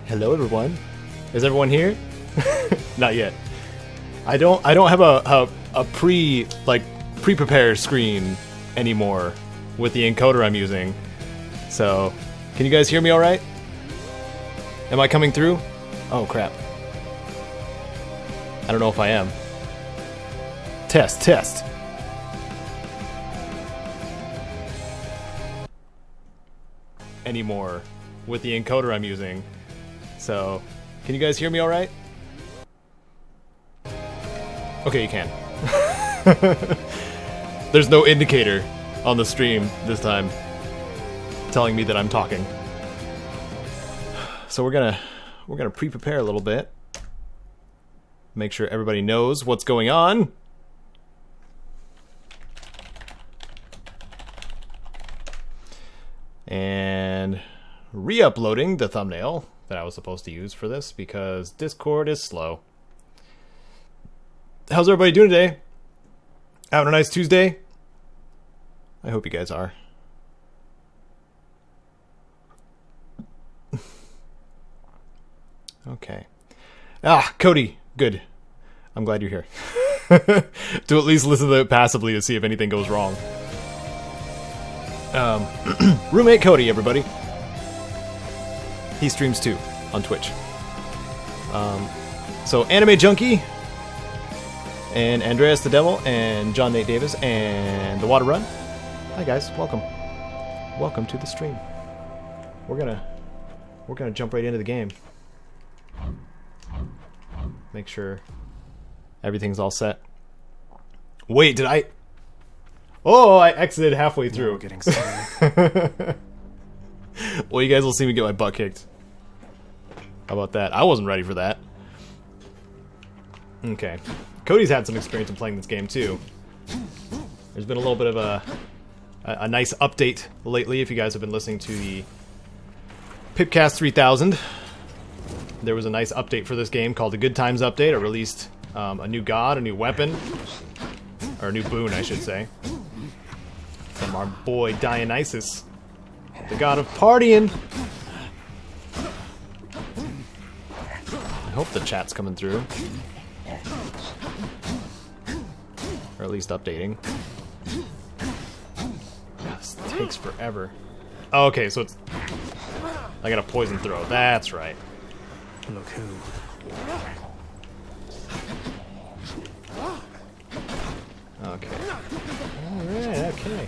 Hello, everyone. Is everyone here? Not yet. I don't have a pre-prepared screen anymore with the encoder I'm using. So, can you guys hear me all right? Am I coming through? Oh crap. I don't know if I am. Test. Anymore with the encoder I'm using. So, can you guys hear me all right? Okay, you can. There's no indicator on the stream this time telling me that I'm talking. So we're gonna pre-prepare a little bit. Make sure everybody knows what's going on. And re-uploading the thumbnail that I was supposed to use for this because Discord is slow. How's everybody doing today? Having a nice Tuesday? I hope you guys are. Okay. Cody, good. I'm glad you're here. To at least listen to it passively to see if anything goes wrong. Roommate Cody, everybody. He streams too on Twitch. So Anime Junkie and Andreas the Devil and John Nate Davis and the Water Run. Hi guys, welcome. Welcome to the stream. We're gonna jump right into the game. Make sure everything's all set. Wait, did I? Oh, I exited halfway through. We're getting started. Well, you guys will see me get my butt kicked. How about that? I wasn't ready for that. Okay. Cody's had some experience in playing this game, too. There's been a little bit of a nice update lately, if you guys have been listening to the Pipcast 3000. There was a nice update for this game called the Good Times Update. It released a new god, a new weapon, or a new boon, I should say, from our boy Dionysus, the god of partying. I hope the chat's coming through. Or at least updating. This takes forever. Oh, okay, so it's... I got a poison throw. That's right. Look who. Okay. Alright, okay.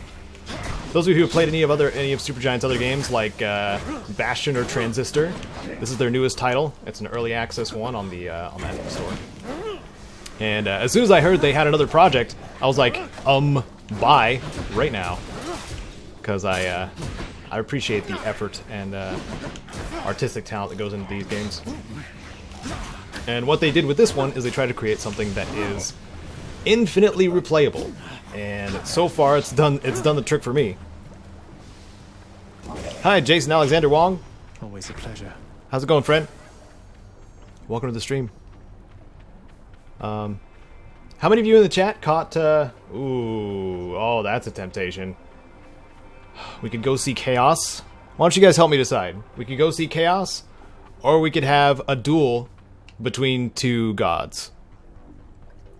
Those of you who have played any of Supergiant's other games, like Bastion or Transistor, this is their newest title. It's an early access one on the Epic Store. And as soon as I heard they had another project, I was like, buy right now, because I appreciate the effort and artistic talent that goes into these games. And what they did with this one is they tried to create something that is infinitely replayable, and so far it's done the trick for me. Hi, Jason Alexander Wong. Always a pleasure. How's it going, friend? Welcome to the stream. How many of you in the chat caught oh, that's a temptation. We could go see Chaos. Why don't you guys help me decide? We could go see Chaos, or we could have a duel between two gods.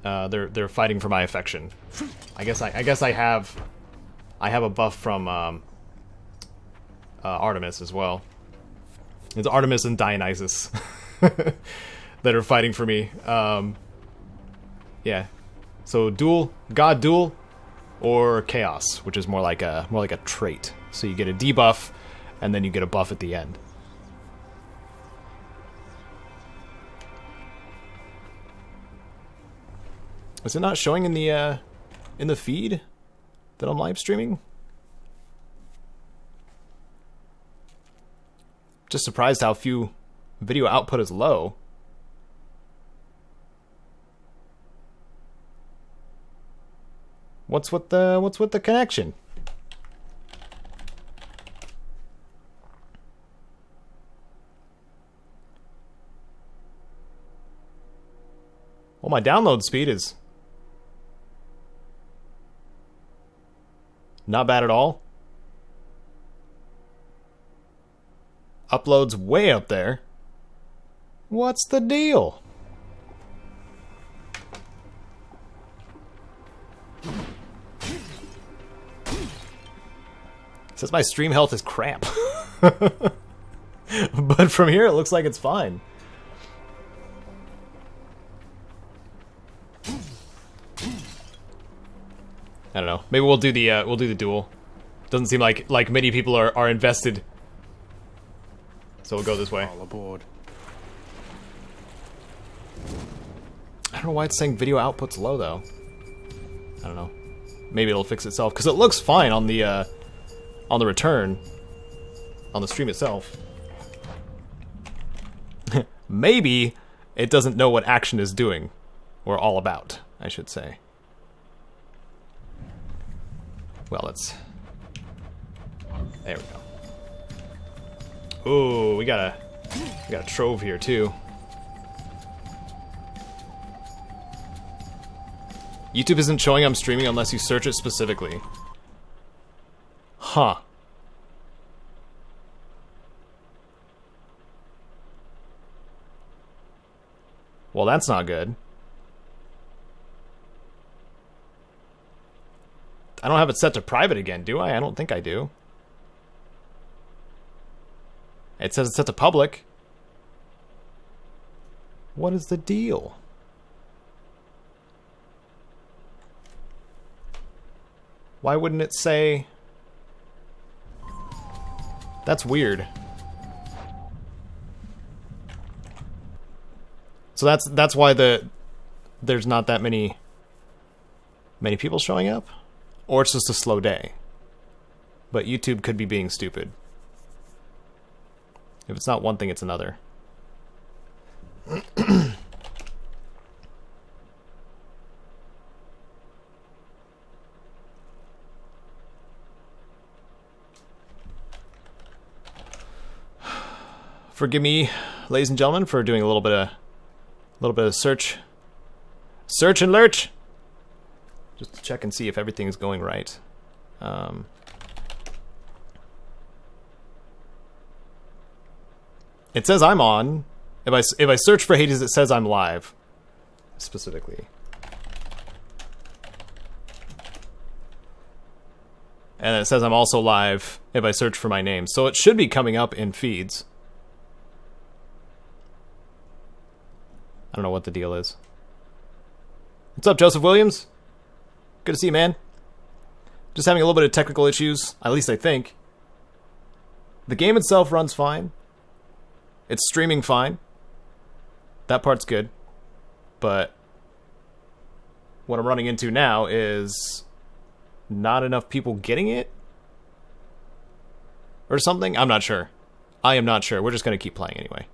They're fighting for my affection. I guess I have a buff from Artemis as well. It's Artemis and Dionysus that are fighting for me. Yeah. So god duel, or chaos, which is more like a trait. So you get a debuff, and then you get a buff at the end. Is it not showing in the feed that I'm live streaming? Just surprised how few video output is low. What's with the connection? Well, my download speed is not bad at all. Upload's way up there. What's the deal? It says my stream health is crap. But from here it looks like it's fine. I don't know. Maybe we'll do the duel. Doesn't seem like many people are invested. So we'll go this way. All aboard. I don't know why it's saying video output's low though. I don't know. Maybe it'll fix itself because it looks fine on the return, on the stream itself. Maybe it doesn't know what action is doing, or all about, I should say. Well, let's. There we go. Ooh, we got a trove here too. YouTube isn't showing I'm streaming unless you search it specifically. Huh. Well, that's not good. I don't have it set to private again, do I? I don't think I do. It says it's set to public. What is the deal? Why wouldn't it say... That's weird. So that's why there's not that many people showing up? Or it's just a slow day. But YouTube could be being stupid. If it's not one thing, it's another. Forgive me, ladies and gentlemen, for doing a little bit of search and lurch, just to check and see if everything's going right. It says I'm on. If I search for Hades, it says I'm live, specifically. And it says I'm also live if I search for my name, so it should be coming up in feeds. I don't know what the deal is. What's up, Joseph Williams? Good to see you, man. Just having a little bit of technical issues, at least I think. The game itself runs fine. It's streaming fine. That part's good. But what I'm running into now is not enough people getting it? Or something? I'm not sure. I am not sure. We're just going to keep playing anyway.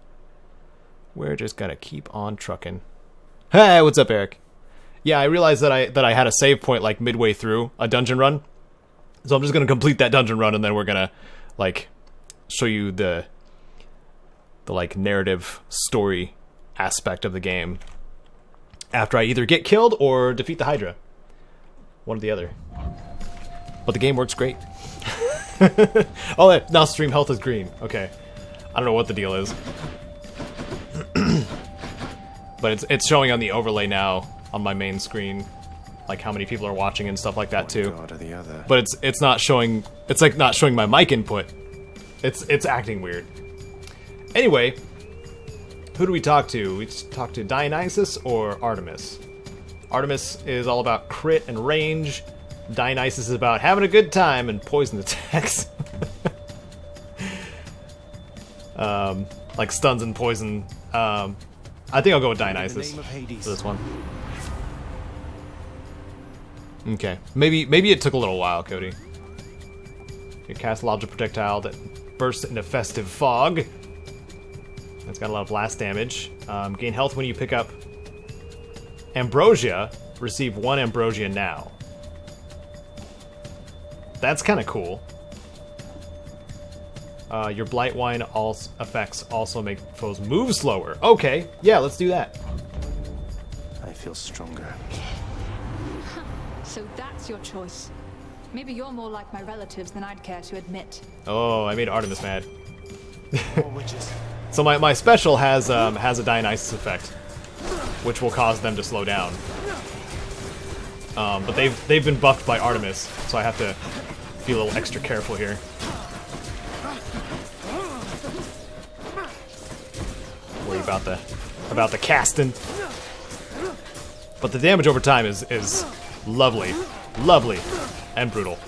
We're just gonna keep on trucking. Hey, what's up, Eric? Yeah, I realized that I had a save point like midway through a dungeon run, so I'm just gonna complete that dungeon run, and then we're gonna like show you the like narrative story aspect of the game after I either get killed or defeat the Hydra, one or the other. But the game works great. Oh, now stream health is green. Okay, I don't know what the deal is. But it's showing on the overlay now on my main screen, like how many people are watching and stuff like that too. But it's not showing. It's like not showing my mic input. It's acting weird. Anyway, who do we talk to? We talk to Dionysus or Artemis. Artemis is all about crit and range. Dionysus is about having a good time and poison attacks. Like stuns and poison. I think I'll go with Dionysus for this one. Okay, maybe it took a little while, Cody. You cast a logic projectile that bursts into festive fog. That's got a lot of blast damage. Gain health when you pick up Ambrosia. Receive 1 Ambrosia now. That's kind of cool. Your Blight Wine effects also make foes move slower. Okay, yeah, let's do that. I feel stronger. So that's your choice. Maybe you're more like my relatives than I'd care to admit. Oh, I made Artemis mad. More witches. So my special has a Dionysus effect, which will cause them to slow down. But they've been buffed by Artemis, so I have to be a little extra careful here. Worry about the casting. But the damage over time is lovely, lovely, and brutal.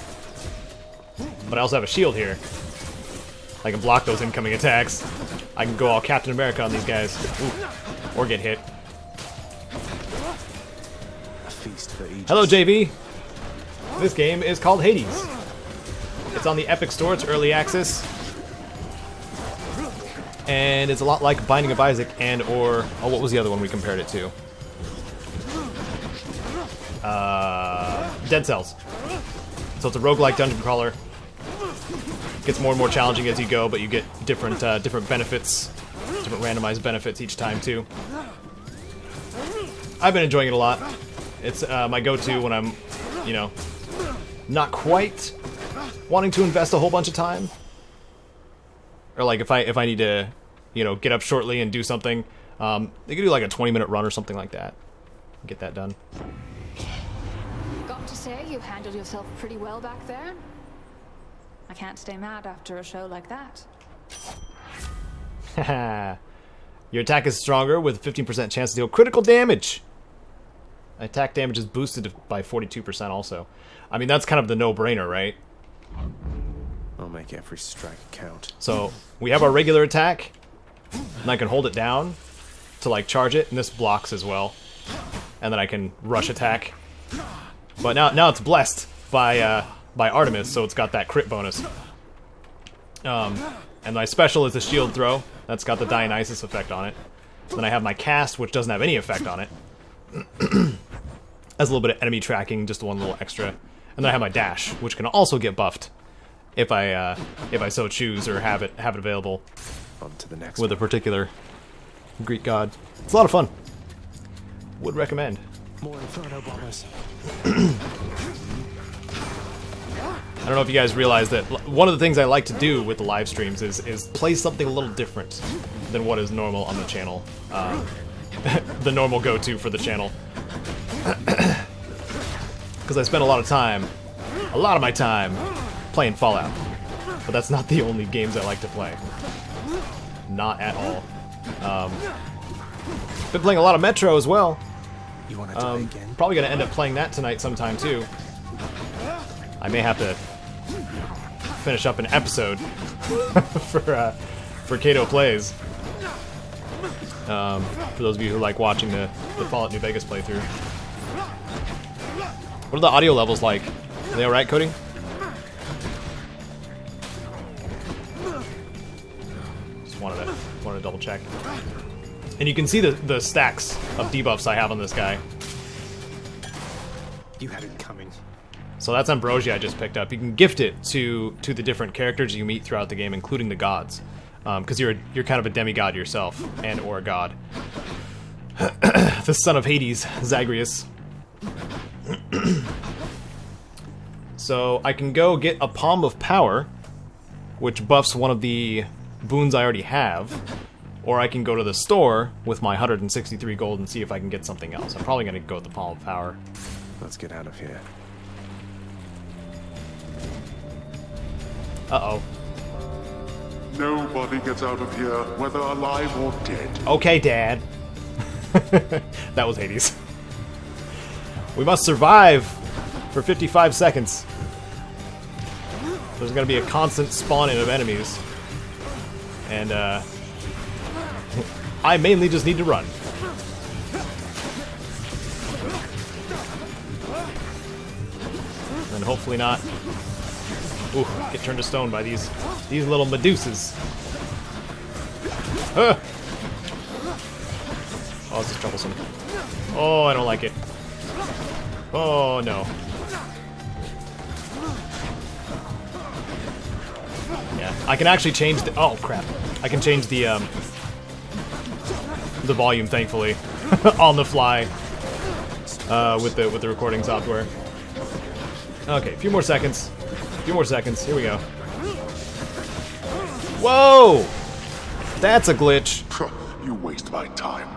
But I also have a shield here. I can block those incoming attacks. I can go all Captain America on these guys. Ooh. Or get hit. A feast for Aegis. Hello, JV. This game is called Hades. It's on the Epic Store. It's early access. And it's a lot like Binding of Isaac and or... Oh, what was the other one we compared it to? Dead Cells. So it's a roguelike dungeon crawler. Gets more and more challenging as you go, but you get different different benefits, different randomized benefits each time too. I've been enjoying it a lot. It's my go-to when I'm, you know, not quite wanting to invest a whole bunch of time, or like if I need to, you know, get up shortly and do something. They could do like a 20-minute run or something like that. Get that done. Got to say, you handled yourself pretty well back there. I can't stay mad after a show like that. Haha. Your attack is stronger with 15% chance to deal critical damage. Attack damage is boosted by 42% also. I mean, that's kind of the no-brainer, right? I'll make every strike count. So, we have our regular attack, and I can hold it down to, like, charge it, and this blocks as well. And then I can rush attack. But now it's blessed by Artemis, so it's got that crit bonus. And my special is a shield throw. That's got the Dionysus effect on it. Then I have my cast, which doesn't have any effect on it. Has a little bit of enemy tracking, just one little extra. And then I have my dash, which can also get buffed if I so choose or have it available. On to the next with one. a particular Greek god. It's a lot of fun. Would recommend. More Inferno bombers. I don't know if you guys realize that one of the things I like to do with the live streams is play something a little different than what is normal on the channel. The normal go-to for the channel. Because I spend a lot of my time, playing Fallout. But that's not the only games I like to play. Not at all. Been playing a lot of Metro as well. You want to die again? Probably gonna end up playing that tonight sometime too. I may have to finish up an episode for Caedo Plays. For those of you who like watching the Fallout New Vegas playthrough. What are the audio levels like? Are they alright, Cody? Just wanted to double check. And you can see the stacks of debuffs I have on this guy. You had it coming. So that's Ambrosia I just picked up. You can gift it to the different characters you meet throughout the game, including the gods. Because you're kind of a demigod yourself, and or a god. The son of Hades, Zagreus. So I can go get a Palm of Power, which buffs one of the boons I already have, or I can go to the store with my 163 gold and see if I can get something else. I'm probably going to go with the Palm of Power. Let's get out of here. Uh-oh. Nobody gets out of here, whether alive or dead. Okay, Dad. That was Hades. We must survive for 55 seconds. There's gonna be a constant spawning of enemies. And, I mainly just need to run. And hopefully not... Ooh, get turned to stone by these little Medusas. Oh, this is troublesome. Oh, I don't like it. Oh, no. Yeah, I can actually change the... Oh, crap. I can change the volume, thankfully, on the fly with the recording software. Okay, a few more seconds. A few more seconds. Here we go. Whoa! That's a glitch. You waste my time.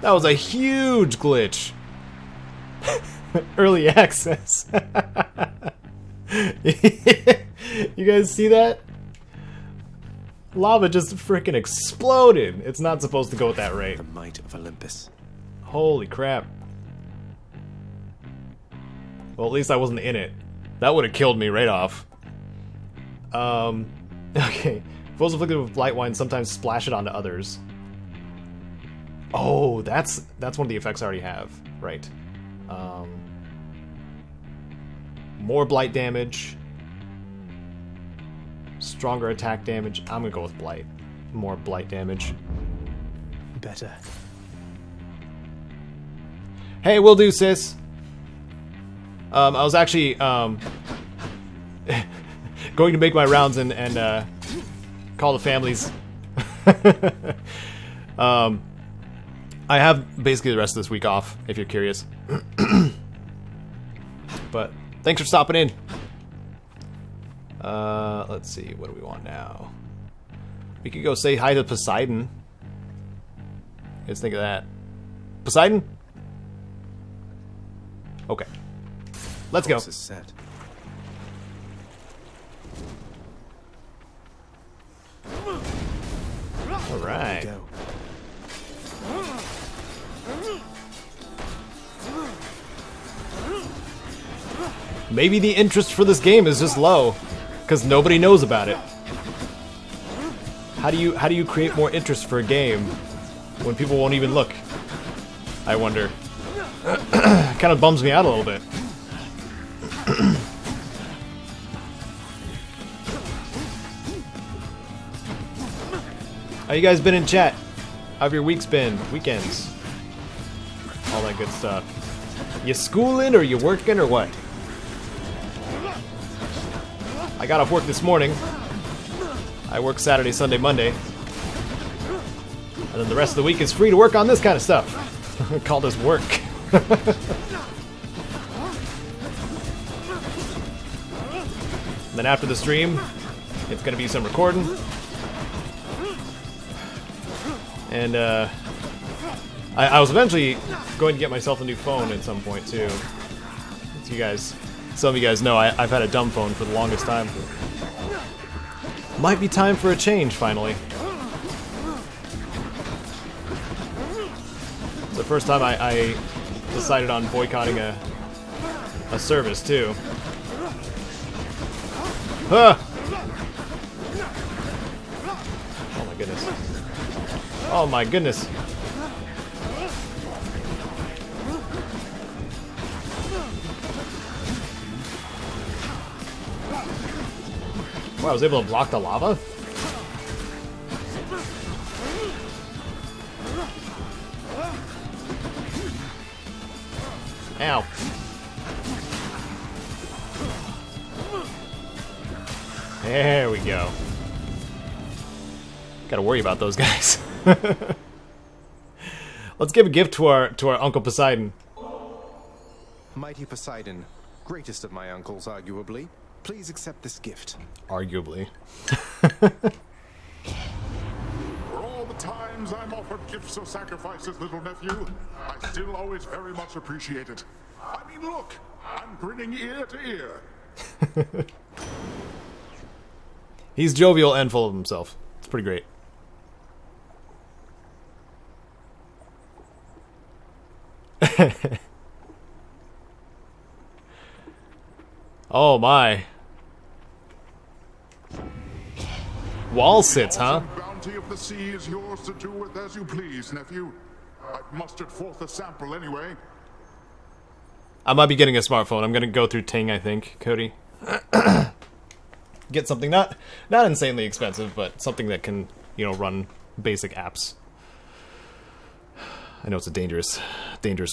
That was a huge glitch. Early access. You guys see that? Lava just freaking exploded. It's not supposed to go at that rate. The might of Olympus. Holy crap. Well, at least I wasn't in it. That would have killed me right off. Okay. Foes afflicted with blight wine sometimes splash it onto others. Oh, that's one of the effects I already have. Right. More blight damage. Stronger attack damage. I'm gonna go with blight. More blight damage. Better. Hey, will do, sis. I was actually going to make my rounds and call the families. I have basically the rest of this week off, if you're curious. But thanks for stopping in. Let's see, what do we want now? We could go say hi to Poseidon. Let's think of that. Poseidon? Okay. Let's go. Course is set. All right. Go. Maybe the interest for this game is just low, because nobody knows about it. How do you create more interest for a game when people won't even look? I wonder. Kind of bums me out a little bit. How you guys been in chat? How have your weeks been? Weekends? All that good stuff. You schooling or you working or what? I got off work this morning. I work Saturday, Sunday, Monday. And then the rest of the week is free to work on this kind of stuff. Call this work. And then after the stream, it's gonna be some recording. And I was eventually going to get myself a new phone at some point too. As you guys, some of you guys know, I've had a dumb phone for the longest time. Might be time for a change finally. It's the first time I decided on boycotting a service too. Ah! Oh my goodness. Oh my goodness. Wow, I was able to block the lava? Ow. There we go. Gotta worry about those guys. Let's give a gift to our Uncle Poseidon. Mighty Poseidon, greatest of my uncles, arguably. Please accept this gift. Arguably. For all the times I'm offered gifts or sacrifices, little nephew, I still always very much appreciate it. I mean, look, I'm grinning ear to ear. He's jovial and full of himself. It's pretty great. Oh my. Wall sits, huh? The bounty of the sea is yours to do with as you please, nephew. I've mustered forth a sample anyway. I might be getting a smartphone. I'm gonna go through Ting, I think, Cody. Get something not insanely expensive, but something that can, you know, run basic apps. I know it's a dangerous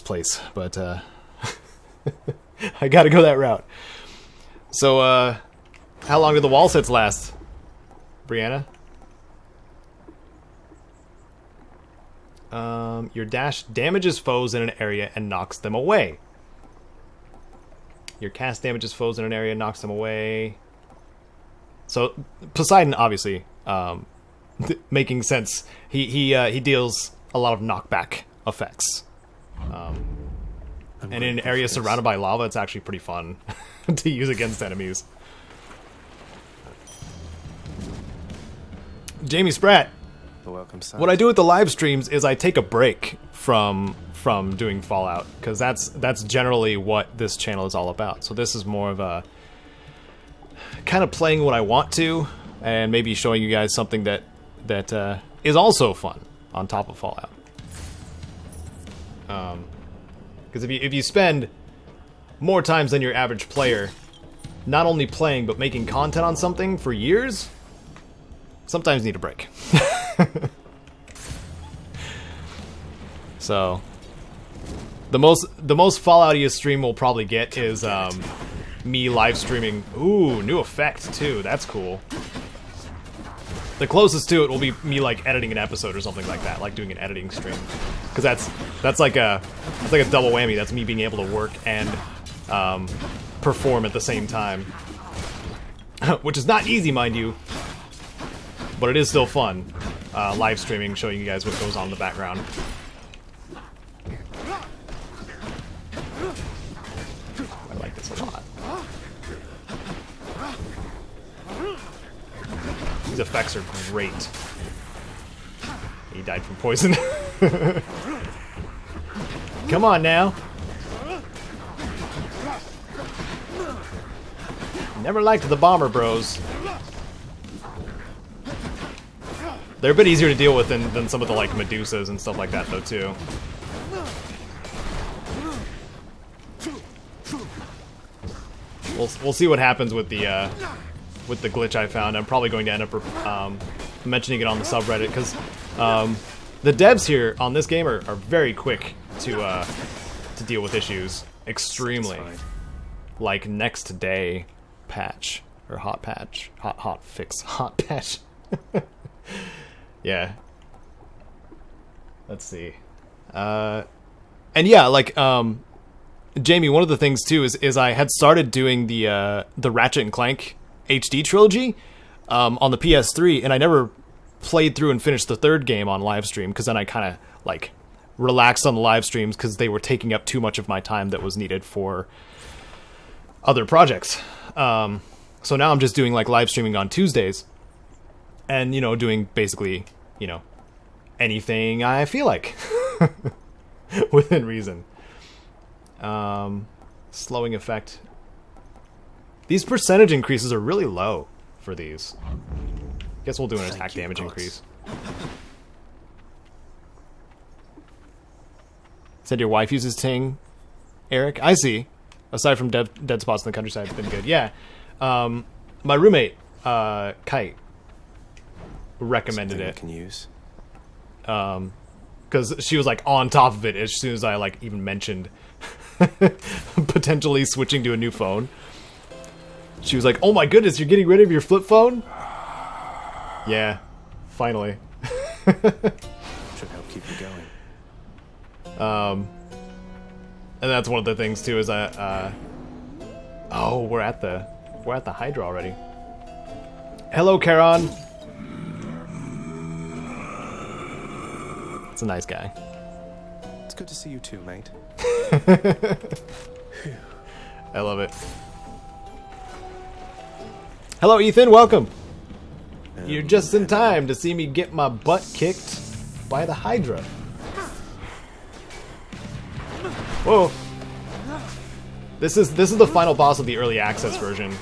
place, but I gotta go that route. So, how long do the wall sits last, Brianna? Your dash damages foes in an area and knocks them away. Your cast damages foes in an area and knocks them away. So, Poseidon, obviously, making sense. He deals a lot of knockback effects. And in an area surrounded by lava, it's actually pretty fun to use against enemies. Jamie Spratt. The welcome sign. What I do with the live streams is I take a break from doing Fallout, because that's generally what this channel is all about. So this is more of a kind of playing what I want to, and maybe showing you guys something that is also fun on top of Fallout. Because if you spend more times than your average player not only playing but making content on something for years, sometimes you need a break. So the most Fallout-iest stream we'll probably get is me live streaming. Ooh, new effect too. That's cool. The closest to it will be me like editing an episode or something like that, like doing an editing stream, because that's like a double whammy. That's me being able to work and perform at the same time, which is not easy, mind you, but it is still fun. Live streaming, showing you guys what goes on in the background. I like this a lot. These effects are great. He died from poison. Come on now. Never liked the Bomber Bros. They're a bit easier to deal with than some of the like Medusas and stuff like that though too. We'll see what happens with the glitch I found. I'm probably going to end up mentioning it on the subreddit, because the devs here on this game are very quick to deal with issues. Extremely. Like next day patch or hot patch, hot fix, hot patch. Yeah. Let's see. And yeah, like Jamie, one of the things too is I had started doing the Ratchet and Clank HD trilogy on the PS3, and I never played through and finished the third game on live stream, because then I kind of like relaxed on the live streams because they were taking up too much of my time that was needed for other projects. So now I'm just doing like live streaming on Tuesdays, and doing basically anything I feel like within reason. Slowing effect. These percentage increases are really low for these. Guess we'll do an attack damage increase. Said your wife uses Ting, Eric? I see. Aside from dead spots in the countryside, it's been good. Yeah. My roommate, Kite, recommended it. Can use. Because she was like on top of it as soon as I like even mentioned potentially switching to a new phone. She was like, "Oh my goodness, you're getting rid of your flip phone?" Yeah, finally. Should help keep you going. And that's one of the things too is oh, we're at the Hydra already. Hello, Charon. It's a nice guy. It's good to see you too, mate. I love it. Hello, Ethan. Welcome. You're just in time to see me get my butt kicked by the Hydra. Whoa. This is the final boss of the early access version.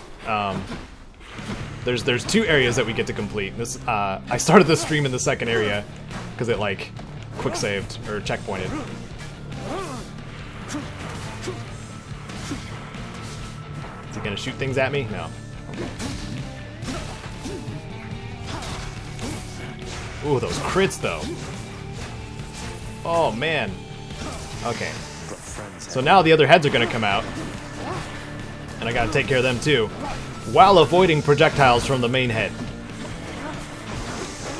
There's two areas that we get to complete. This I started the stream in the second area because it like quick saved or checkpointed. Is he gonna shoot things at me? No. Okay. Ooh, those crits though. Oh man. Okay. So now the other heads are gonna come out, and I gotta take care of them too, while avoiding projectiles from the main head.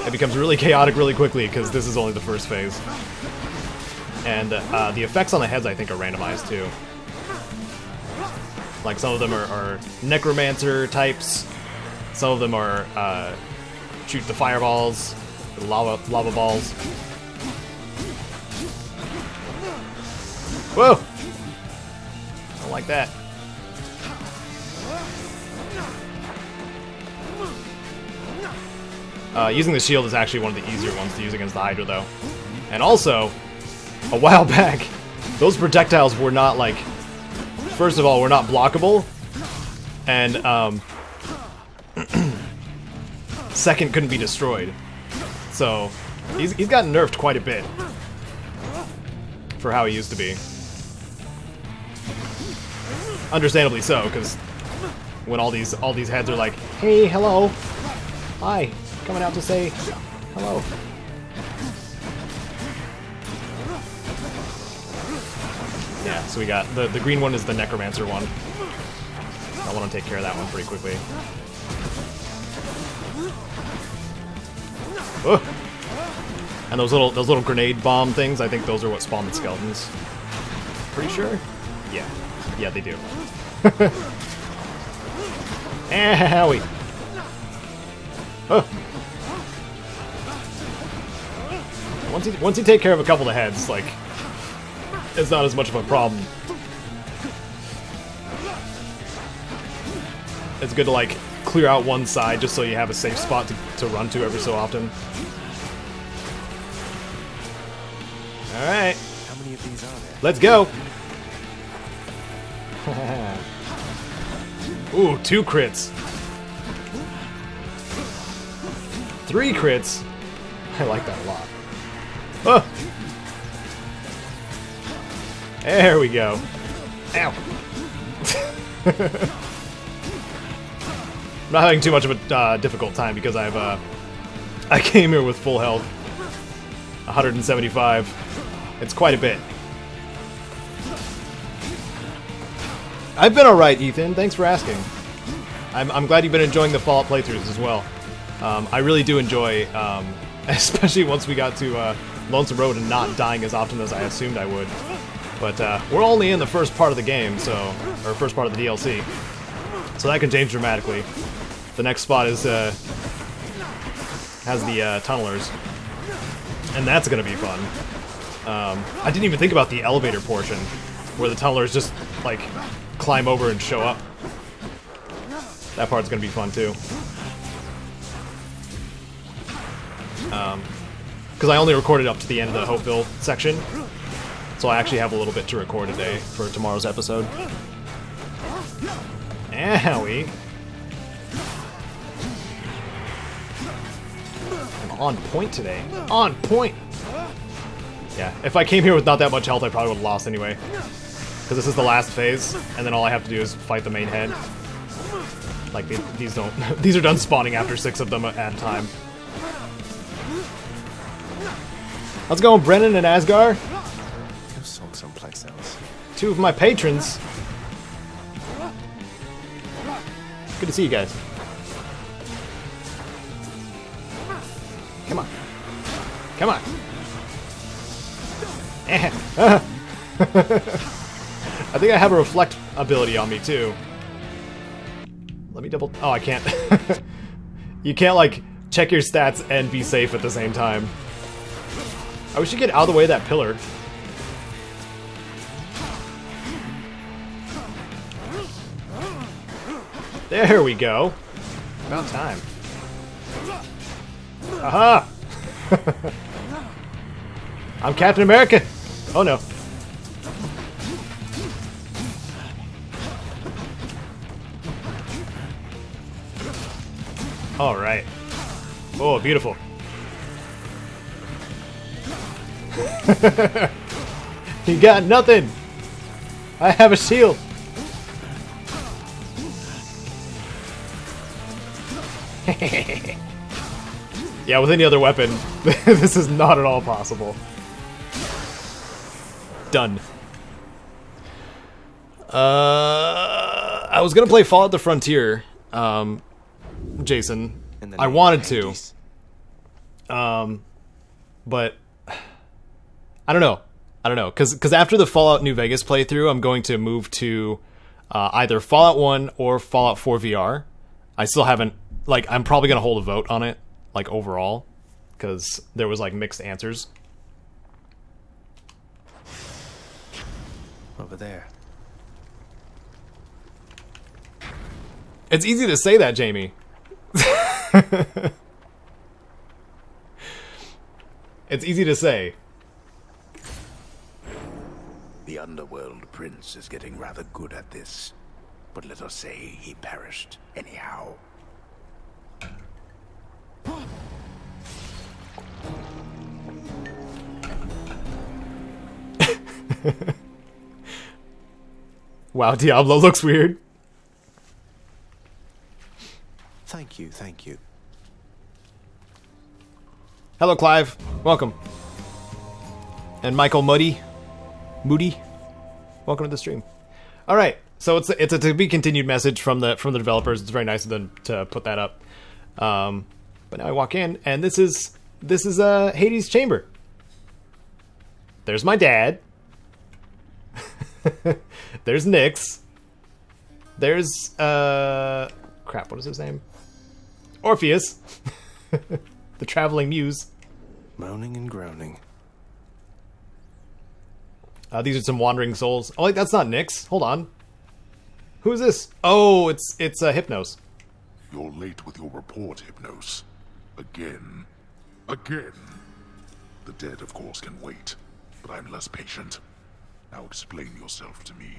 It becomes really chaotic really quickly because this is only the first phase. And the effects on the heads I think are randomized too. Like some of them are necromancer types, some of them are shoot the fireballs, the lava balls. Whoa! I don't like that. Using the shield is actually one of the easier ones to use against the Hydra, though. And also, a while back, those projectiles were not, like... First of all, were not blockable. And, second, couldn't be destroyed. So, he's gotten nerfed quite a bit. For how he used to be. Understandably so, because when all these heads are like, hey, hello, hi, coming out to say hello. Yeah, so we got the green one is the Necromancer one. I want to take care of that one pretty quickly. Ugh. And those little grenade bomb things, I think those are what spawn the skeletons. Pretty sure? Yeah. Yeah, they do. Owie. Oh. Once you take care of a couple of heads, like, it's not as much of a problem. It's good to, like, clear out one side just so you have a safe spot to run to every so often. Alright. How many of these are there? Let's go! Ooh, 2 crits. 3 crits. I like that a lot. Oh! There we go. Ow! I'm not having too much of a difficult time because I came here with full health. 175. It's quite a bit. I've been alright, Ethan. Thanks for asking. I'm glad you've been enjoying the Fallout playthroughs as well. I really do enjoy, especially once we got to Lonesome Road and not dying as often as I assumed I would. But we're only in the first part of the game, or first part of the DLC. So that can change dramatically. The next spot is has the tunnelers. And that's gonna be fun. I didn't even think about the elevator portion, where the tunnelers just, like, climb over and show up. That part's gonna be fun, too. Because I only recorded up to the end of the Hopeville section, so I actually have a little bit to record today for tomorrow's episode. Owie! I'm on point today. On point! Yeah, if I came here with not that much health, I probably would have lost anyway. Because this is the last phase, and then all I have to do is fight the main head. Like, these don't... these are done spawning after 6 of them at a time. How's it going, Brennan and Asgar? Go sulk someplace else. 2 of my patrons. Good to see you guys. Come on. Come on. I think I have a reflect ability on me too. Let me double... Oh, I can't. You can't, like, check your stats and be safe at the same time. I wish you could get out of the way of that pillar. There we go. About time. Aha! I'm Captain America! Oh no. Alright. Oh, beautiful. You got nothing! I have a shield! Yeah, with any other weapon, this is not at all possible. Done. I was gonna play Fallout the Frontier, Jason. I wanted to. But I don't know. Because after the Fallout New Vegas playthrough, I'm going to move to either Fallout 1 or Fallout 4 VR. I still haven't, like, I'm probably going to hold a vote on it. like overall, because there was like mixed answers. Over there. It's easy to say that, Jamie. It's easy to say. The Underworld Prince is getting rather good at this, but let us say he perished anyhow. Wow, Diablo looks weird. Thank you, thank you. Hello, Clive. Welcome. And Michael Moody, welcome to the stream. All right, so it's a to be continued message from the developers. It's very nice of them to put that up. But now I walk in, and this is Hades' chamber. There's my dad. There's Nyx. There's crap. What is his name? Orpheus, the traveling muse. Moaning and groaning. These are some wandering souls. Oh, wait, that's not Nyx. Hold on. Who is this? Oh, it's Hypnos. You're late with your report, Hypnos. Again. Again. The dead, of course, can wait, but I'm less patient. Now explain yourself to me.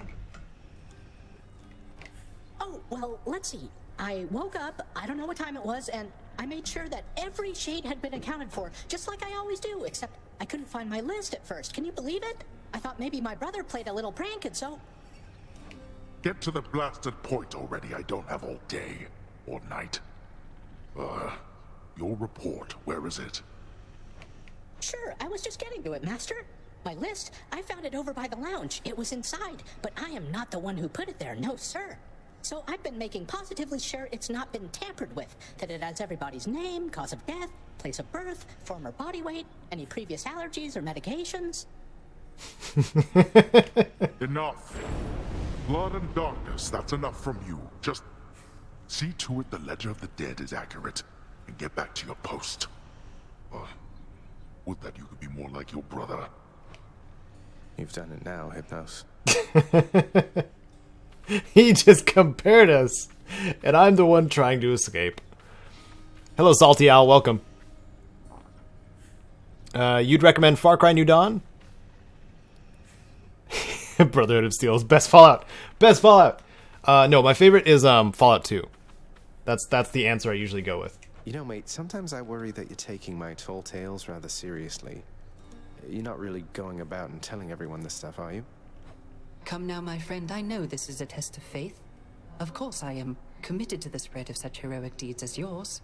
Oh, well, let's see. I woke up, I don't know what time it was, and I made sure that every shade had been accounted for, just like I always do, except I couldn't find my list at first. Can you believe it? I thought maybe my brother played a little prank, and so... Get to the blasted point already. I don't have all day or night. Your report, where is it? Sure, I was just getting to it, Master. My list, I found it over by the lounge. It was inside, but I am not the one who put it there, no sir. So I've been making positively sure it's not been tampered with, that it has everybody's name, cause of death, place of birth, former body weight, any previous allergies or medications. Enough. Blood and darkness, that's enough from you. Just see to it the ledger of the dead is accurate, and get back to your post. Would that you could be more like your brother. You've done it now, Hypnos. He just compared us, and I'm the one trying to escape. Hello, Salty Owl. Welcome. You'd recommend Far Cry New Dawn? Brotherhood of Steel is best Fallout. Best Fallout. No, my favorite is Fallout 2. That's the answer I usually go with. You know, mate, sometimes I worry that you're taking my tall tales rather seriously. You're not really going about and telling everyone this stuff, are you? Come now, my friend, I know this is a test of faith. Of course I am committed to the spread of such heroic deeds as yours.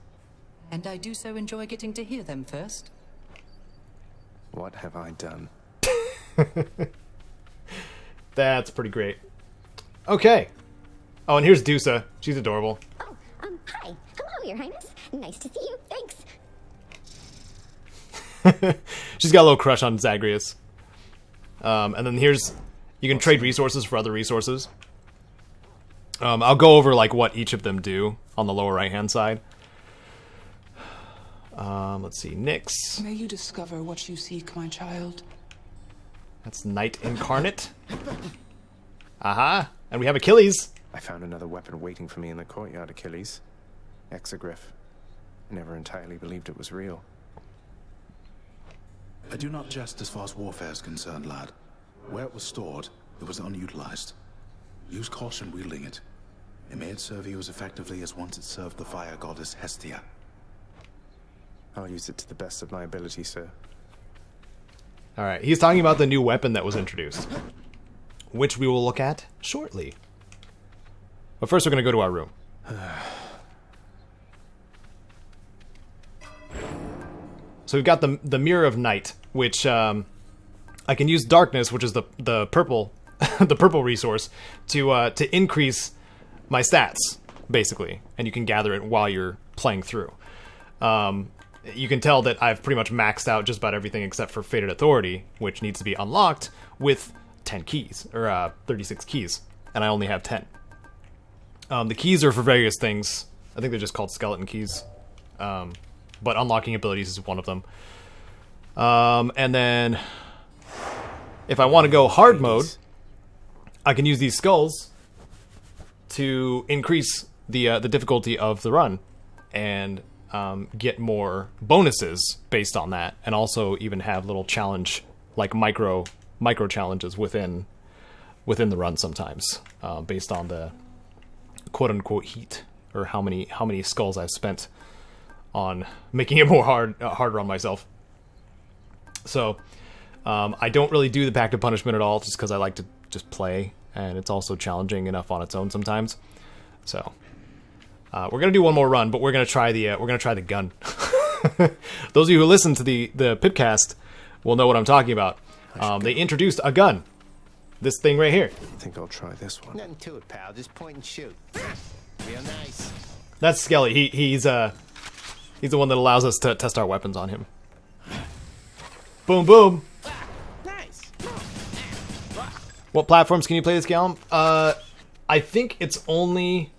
And I do so enjoy getting to hear them first. What have I done? That's pretty great. Okay. Oh, and here's Dusa. She's adorable. Oh, hi. Hello, Your Highness. Nice to see you. Thanks. She's got a little crush on Zagreus. And then here's... You can trade resources for other resources. I'll go over like what each of them do on the lower right-hand side. Let's see, Nyx. May you discover what you seek, my child. That's Knight Incarnate. Aha! And we have Achilles. I found another weapon waiting for me in the courtyard, Achilles. Exogryph. I never entirely believed it was real. I do not jest as far as warfare is concerned, lad. Where it was stored, it was unutilized. Use caution wielding it. It may serve you as effectively as once it served the fire goddess Hestia. I'll use it to the best of my ability, sir. Alright, he's talking about the new weapon that was introduced, which we will look at shortly. But first we're going to go to our room. So we've got the Mirror of Night, which I can use Darkness, which is the purple the purple resource, to increase my stats, basically. And you can gather it while you're playing through. You can tell that I've pretty much maxed out just about everything except for Fated Authority, which needs to be unlocked with 10 keys, or 36 keys, and I only have 10. The keys are for various things. I think they're just called skeleton keys. but unlocking abilities is one of them. And then if I want to go hard mode, I can use these skulls to increase the difficulty of the run and get more bonuses based on that, and also even have little challenge, like micro challenges within the run sometimes, based on the quote unquote heat, or how many skulls I've spent on making it more harder on myself. So I don't really do the Pact of Punishment at all, just because I like to just play, and it's also challenging enough on its own sometimes. So we're gonna do one more run, but we're gonna try the gun. Those of you who listen to the Pipcast will know what I'm talking about. They introduced a gun. This thing right here. I think I'll try this one. Nothing to it, pal. Just point and shoot. Real nice. That's Skelly. He's the one that allows us to test our weapons on him. Boom, boom. Nice. What platforms can you play this game? I think it's only...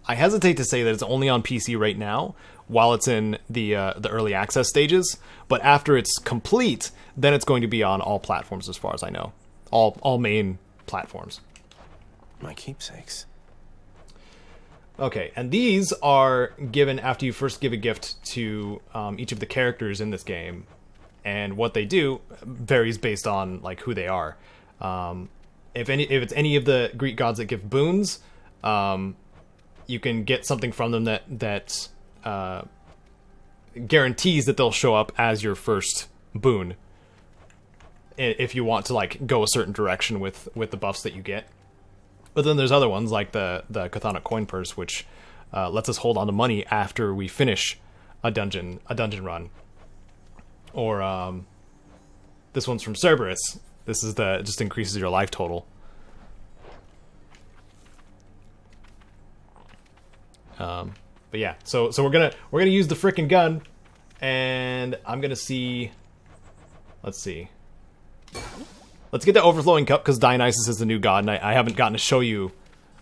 I hesitate to say that it's only on PC right now, while it's in the early access stages. But after it's complete, then it's going to be on all platforms, as far as I know. All main platforms. My keepsakes. Okay, and these are given after you first give a gift to each of the characters in this game, and what they do varies based on like who they are. If it's any of the Greek gods that give boons, you can get something from them that guarantees that they'll show up as your first boon, if you want to like go a certain direction with the buffs that you get. But then there's other ones like the Chthonic Coin Purse, which lets us hold on to money after we finish a dungeon run. Or this one's from Cerberus. This is just increases your life total. But yeah, so we're gonna use the frickin' gun, and I'm gonna see. Let's see. Let's get the Overflowing Cup, because Dionysus is the new god, and I haven't gotten to show you,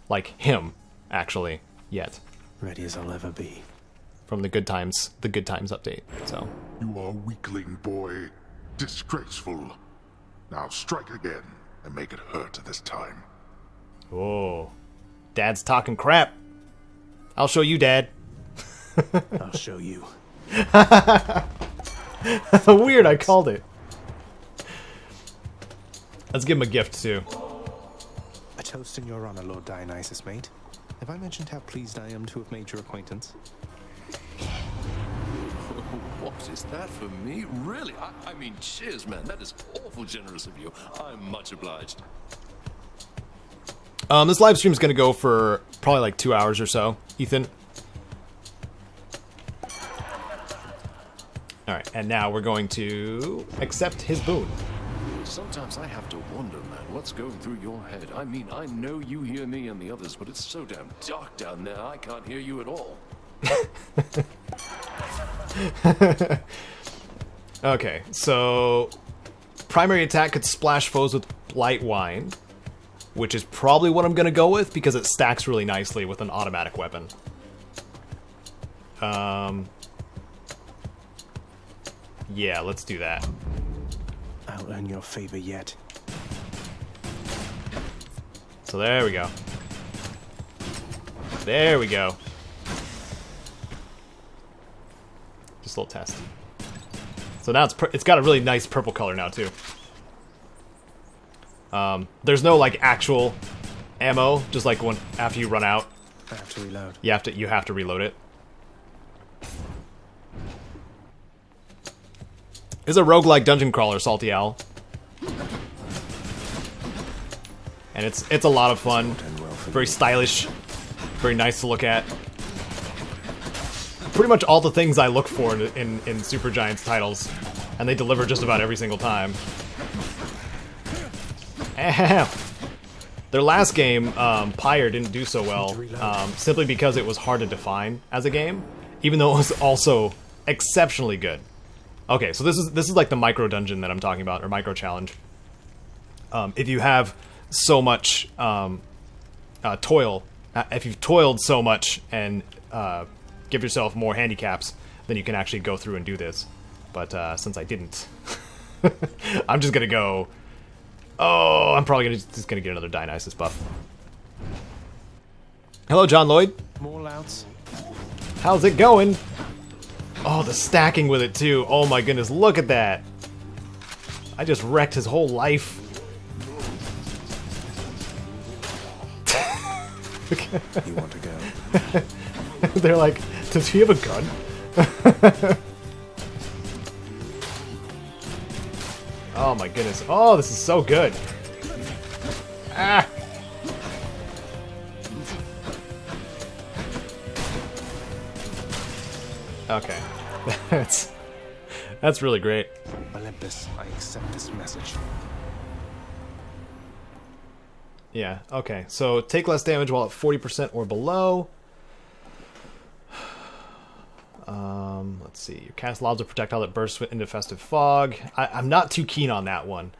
like, him, actually, yet. Ready as I'll ever be. From the Good Times update, so. You are weakling, boy. Disgraceful. Now strike again, and make it hurt this time. Oh. Dad's talking crap. I'll show you, Dad. I'll show you. Weird, I called it. Let's give him a gift, too. A toast in your honor, Lord Dionysus, mate. Have I mentioned how pleased I am to have made your acquaintance? What is that for me? Really? I mean, cheers, man. That is awful generous of you. I'm much obliged. This live stream is going to go for probably like 2 hours or so, Ethan. Alright, and now we're going to accept his boon. Sometimes I have to wonder, man, what's going through your head. I mean, I know you hear me and the others, but it's so damn dark down there, I can't hear you at all. Okay, so primary attack could splash foes with Blight Wine, which is probably what I'm going to go with because it stacks really nicely with an automatic weapon. Yeah, let's do that. I'll earn your favor yet. So there we go. There we go. Just a little test. So now it's got a really nice purple color now too. There's no like actual ammo, just like when after you run out. I have to reload. You have to reload it. It's a roguelike dungeon crawler, Salty Owl. And it's a lot of fun. Very stylish. Very nice to look at. Pretty much all the things I look for in Supergiant's titles. And they deliver just about every single time. Their last game, Pyre, didn't do so well. Simply because it was hard to define as a game. Even though it was also exceptionally good. Okay, so this is like the micro dungeon that I'm talking about, or micro challenge. If you have so much toil, if you've toiled so much and give yourself more handicaps, then you can actually go through and do this. But since I didn't, I'm just gonna go. Oh, I'm probably just gonna get another Dionysus buff. Hello, John Lloyd. More louds. How's it going? Oh, the stacking with it too. Oh my goodness, look at that. I just wrecked his whole life. You want to go? They're like, does he have a gun? Oh my goodness. Oh, this is so good. Ah. Okay. That's really great. Olympus, I accept this message. Yeah, okay. So take less damage while at 40% or below. Let's see. You cast lobs of projectile that bursts into festive fog. I'm not too keen on that one.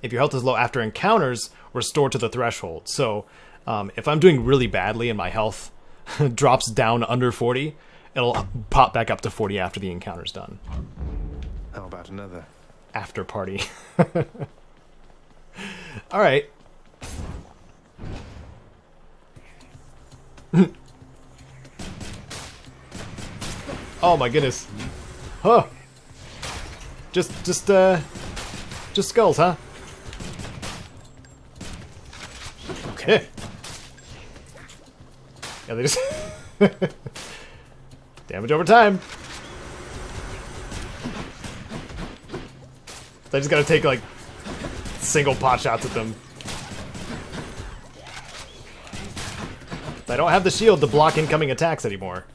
If your health is low after encounters, restore to the threshold. So if I'm doing really badly and my health drops down under 40, it'll pop back up to 40 after the encounter's done. How about another? After party. Alright. Oh my goodness. Huh. Just skulls, huh? Okay. Yeah, they just damage over time. They just gotta take like single pot shots at them. I don't have the shield to block incoming attacks anymore.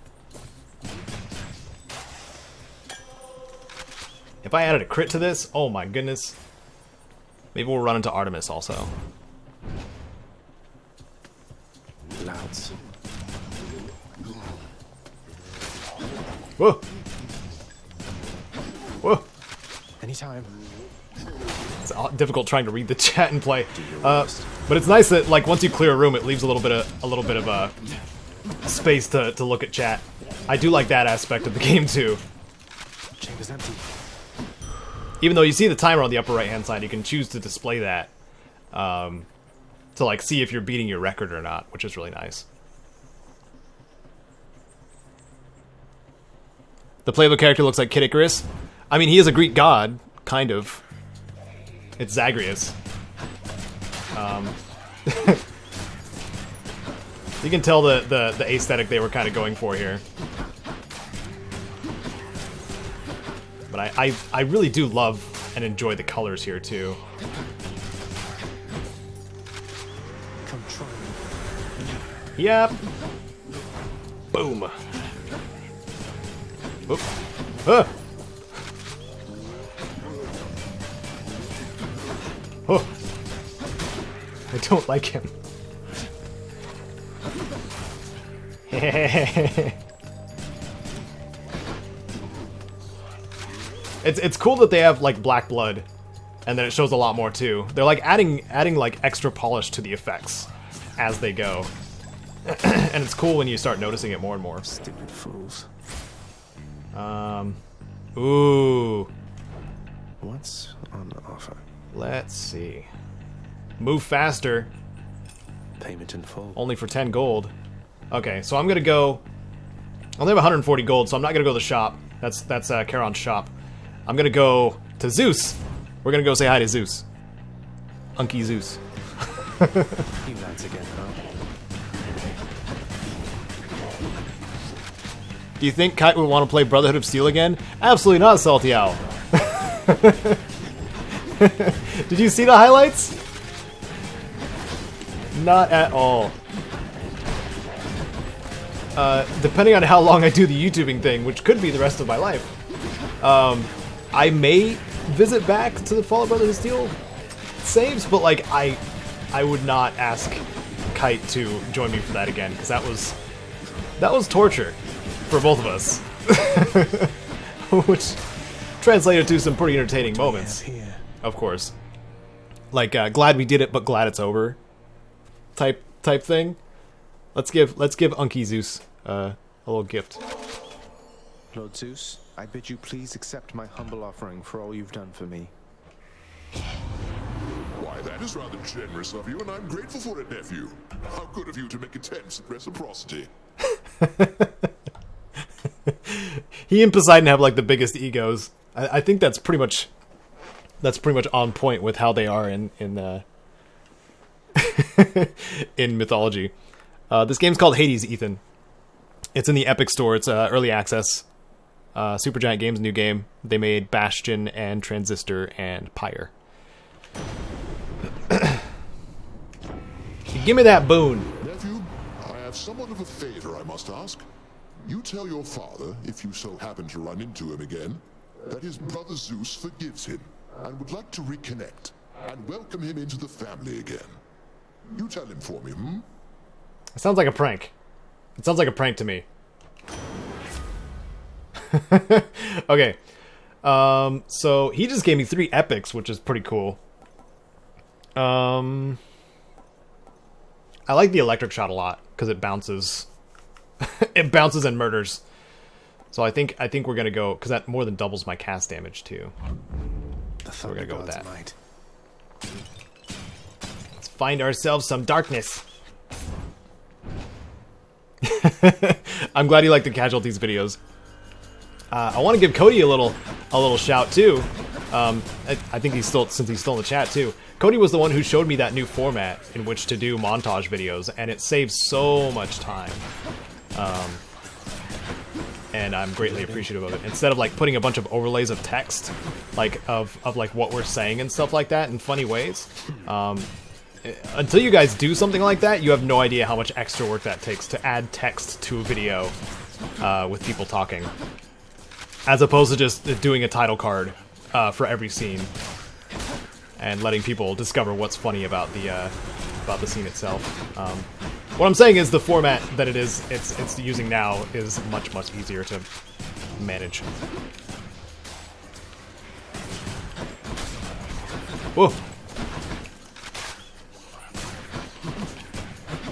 If I added a crit to this, oh my goodness. Maybe we'll run into Artemis also. Louds. Whoa! Whoa! Anytime. It's difficult trying to read the chat and play, but it's nice that like once you clear a room, it leaves a little bit of space to look at chat. I do like that aspect of the game too. Chamber's empty. Even though you see the timer on the upper right hand side, you can choose to display that to like see if you're beating your record or not, which is really nice. The playable character looks like Kid Icarus. I mean, he is a Greek god, kind of. It's Zagreus. You can tell the aesthetic they were kind of going for here. But I really do love and enjoy the colors here too. Come try me. Yep. Boom. Oop. Ah. Oh. I don't like him. It's cool that they have like black blood, and then it shows a lot more too. They're like adding like extra polish to the effects as they go, and it's cool when you start noticing it more and more. Stupid fools. Ooh. What's on offer? Let's see. Move faster. Payment in full. Only for 10 gold. Okay, so I'm gonna go. I only have 140 gold, so I'm not gonna go to the shop. That's Charon's shop. I'm gonna go to Zeus. We're gonna go say hi to Zeus. Unky Zeus. You lads again, huh? Do you think Kite would want to play Brotherhood of Steel again? Absolutely not, Salty Owl. Did you see the highlights? Not at all. Depending on how long I do the YouTubing thing, which could be the rest of my life, I may visit back to the Fallout Brotherhood of Steel saves, but like I would not ask Kite to join me for that again, because that was torture for both of us, which translated to some pretty entertaining moments. Of course, like glad we did it, but glad it's over. Type thing. Let's give Unky Zeus a little gift. Lord Zeus, I bid you please accept my humble offering for all you've done for me. Why, that is rather generous of you, and I'm grateful for it, nephew. How good of you to make attempts at reciprocity. He and Poseidon have like the biggest egos. I think that's pretty much on point with how they are in in mythology. This game's called Hades, Ethan. It's in the Epic Store. It's early access. Supergiant Games' new game. They made Bastion and Transistor and Pyre. Give me that boon. Nephew, I have somewhat of a favor I must ask. You tell your father, if you so happen to run into him again, that his brother Zeus forgives him and would like to reconnect and welcome him into the family again. You tell him for me, hmm? It sounds like a prank. It sounds like a prank to me. Okay. So he just gave me 3 epics, which is pretty cool. I like the electric shot a lot because it bounces. It bounces and murders. So I think we're gonna go because that more than doubles my cast damage too. So we're gonna go with that. Might. Let's find ourselves some darkness. I'm glad you like the casualties videos. I want to give Cody a little shout too. I think since he's still in the chat too. Cody was the one who showed me that new format in which to do montage videos, and it saves so much time. And I'm greatly appreciative of it. Instead of like putting a bunch of overlays of text, like of like what we're saying and stuff like that in funny ways. Until you guys do something like that, you have no idea how much extra work that takes to add text to a video with people talking. As opposed to just doing a title card for every scene and letting people discover what's funny about the scene itself. What I'm saying is the format that it's using now is much easier to manage. Whoa.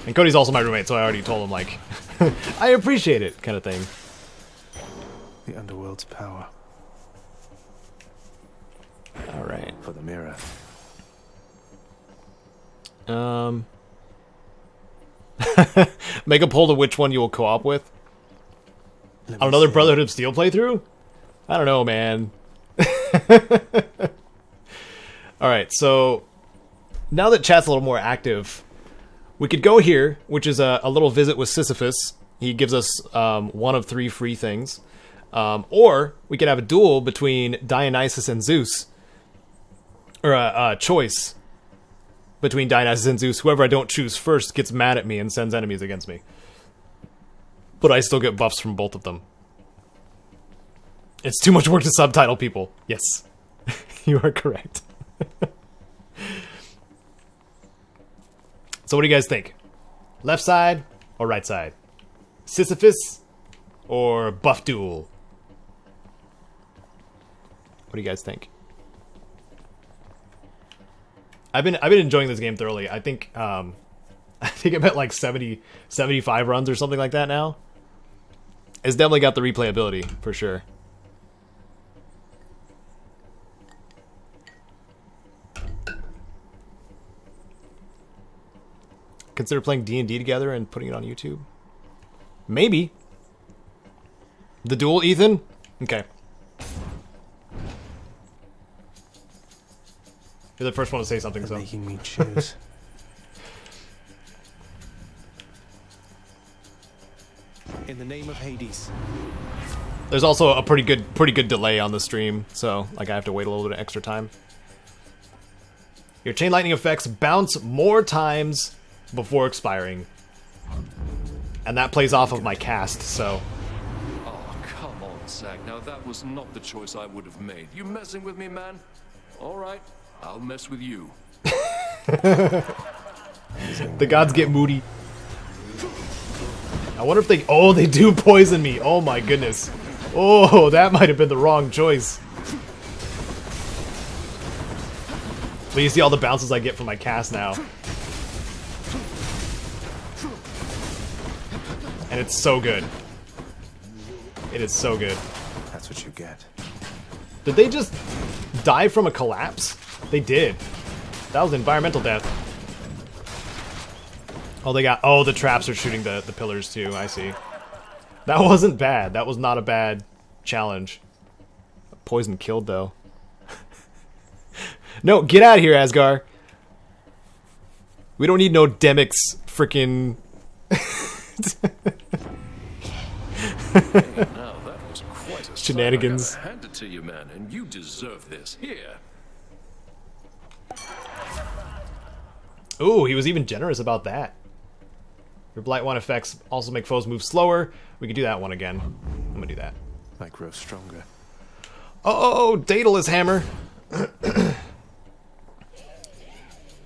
And Cody's also my roommate, so I already told him, like, I appreciate it, kind of thing. The Underworld's power. Alright. For the mirror. Make a poll to which one you will co-op with. Another Brotherhood of Steel playthrough? I don't know, man. Alright, so now that chat's a little more active, we could go here, which is a little visit with Sisyphus. He gives us 1 of 3 free things. Or we could have a duel between Dionysus and Zeus. Or a choice between Dionysus and Zeus. Whoever I don't choose first gets mad at me and sends enemies against me. But I still get buffs from both of them. It's too much work to subtitle people. Yes, you are correct. So what do you guys think? Left side or right side? Sisyphus or buff duel? What do you guys think? I've been enjoying this game thoroughly. I think I'm at like 75 runs or something like that now. It's definitely got the replayability for sure. Consider playing D&D together and putting it on YouTube? Maybe. The duel, Ethan? Okay. You're the first one to say something, so. Making me choose. In the name of Hades. There's also a pretty good delay on the stream, so like I have to wait a little bit of extra time. Your chain lightning effects bounce more times before expiring, and that plays off of my cast. So. Oh, come on, Zach. Now that was not the choice I would have made. You messing with me, man? All right, I'll mess with you. The gods get moody. I wonder if they... Oh, they do poison me. Oh my goodness. Oh, that might have been the wrong choice. But you see all the bounces I get from my cast now. and it's so good. It is so good. That's what you get. Did they just die from a collapse? They did. That was environmental death. Oh, they got... Oh, the traps are shooting the pillars, too. I see. That wasn't bad. That was not a bad challenge. Poison killed, though. No, get out of here, Asgar. We don't need no Demix frickin'... Hey, now that was quite a Shenanigans. sight. I gotta hand it to you, man, and you deserve this. Here. Ooh, he was even generous about that. Your Blight 1 effects also make foes move slower. We could do that one again. I'm gonna do that. I grow stronger. Oh, Daedalus Hammer.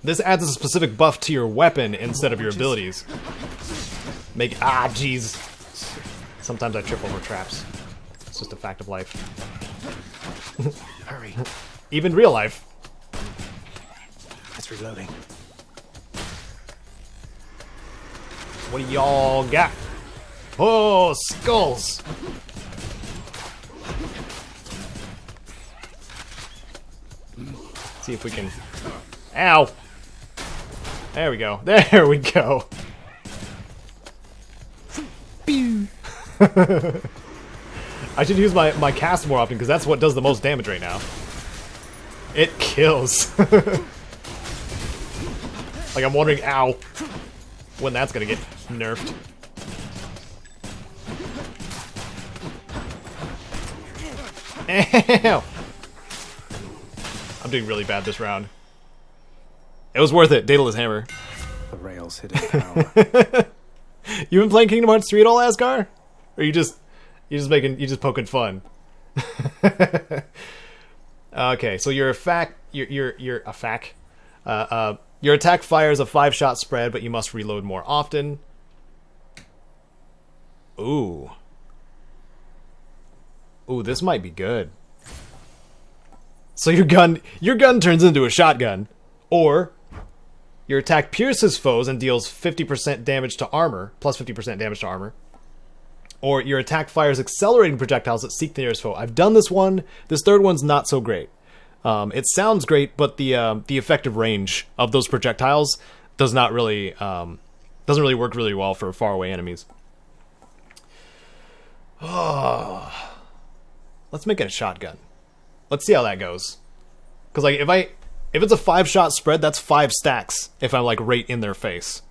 This adds a specific buff to your weapon instead of your abilities. Jeez. Sometimes I trip over traps. It's just a fact of life. Hurry. Even real life. It's reloading. What do y'all got? Oh, skulls! See if we can... Ow! There we go. There we go. Pew! I should use my cast more often, because that's what does the most damage right now. It kills. Like, I'm wondering, ow, when that's gonna get nerfed. Ow! I'm doing really bad this round. It was worth it, Daedalus Hammer. The rails hidden power. You been playing Kingdom Hearts 3 at all, Asgar? Or you just poking fun? Okay, so you're a fac. You're a fac. Your attack fires a 5-shot spread, but you must reload more often. Ooh. Ooh, this might be good. So your gun turns into a shotgun, or your attack pierces foes and deals 50% damage to armor, plus 50% damage to armor. Or your attack fires accelerating projectiles that seek the nearest foe. I've done this one. This third one's not so great. It sounds great, but the effective range of those projectiles doesn't really work really well for faraway enemies. Oh, let's make it a shotgun. Let's see how that goes. Because like if it's a 5-shot spread, that's 5 stacks. If I'm like right in their face,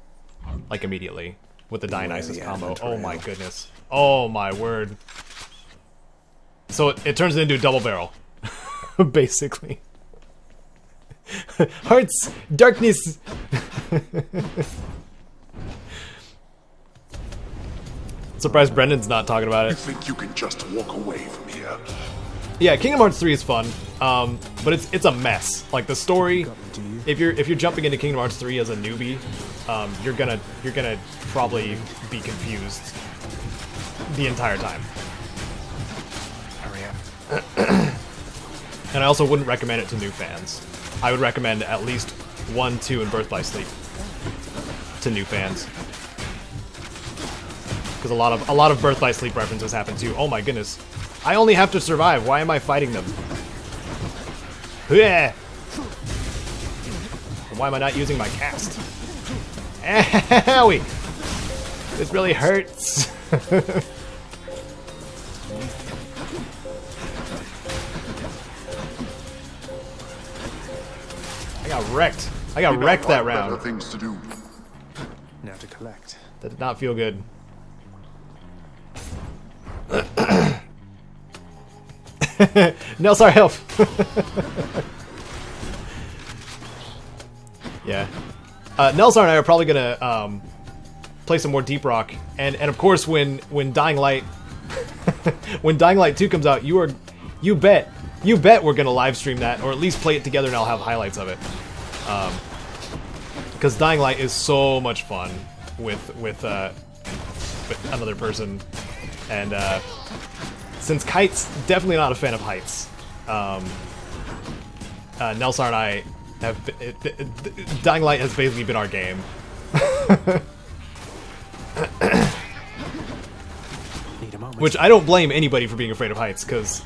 like immediately with the Dionysus combo. Oh my goodness. Oh my word. So it turns it into a double barrel. Basically. Hearts, darkness. Surprised Brendan's not talking about it. You think you can just walk away from here? Yeah, Kingdom Hearts 3 is fun, but it's a mess. Like the story, if you're jumping into Kingdom Hearts 3 as a newbie, you're gonna probably be confused the entire time. Hurry up. And I also wouldn't recommend it to new fans. I would recommend at least 1, 2, and Birth by Sleep to new fans, because a lot of Birth by Sleep references happen too. Oh my goodness. I only have to survive. Why am I fighting them? Yeah. Why am I not using my cast? Owie! This really hurts. I got wrecked. I got wrecked that round. Better things to do. Now to collect. That did not feel good. Nelsar, help! Yeah. Nelsar and I are probably gonna play some more Deep Rock, and of course when Dying Light when Dying Light 2 comes out, you bet we're gonna live stream that, or at least play it together, and I'll have highlights of it. Because Dying Light is so much fun with another person, and since Kite's definitely not a fan of heights, Nelsar and I have Dying Light has basically been our game. Which I don't blame anybody for being afraid of heights, because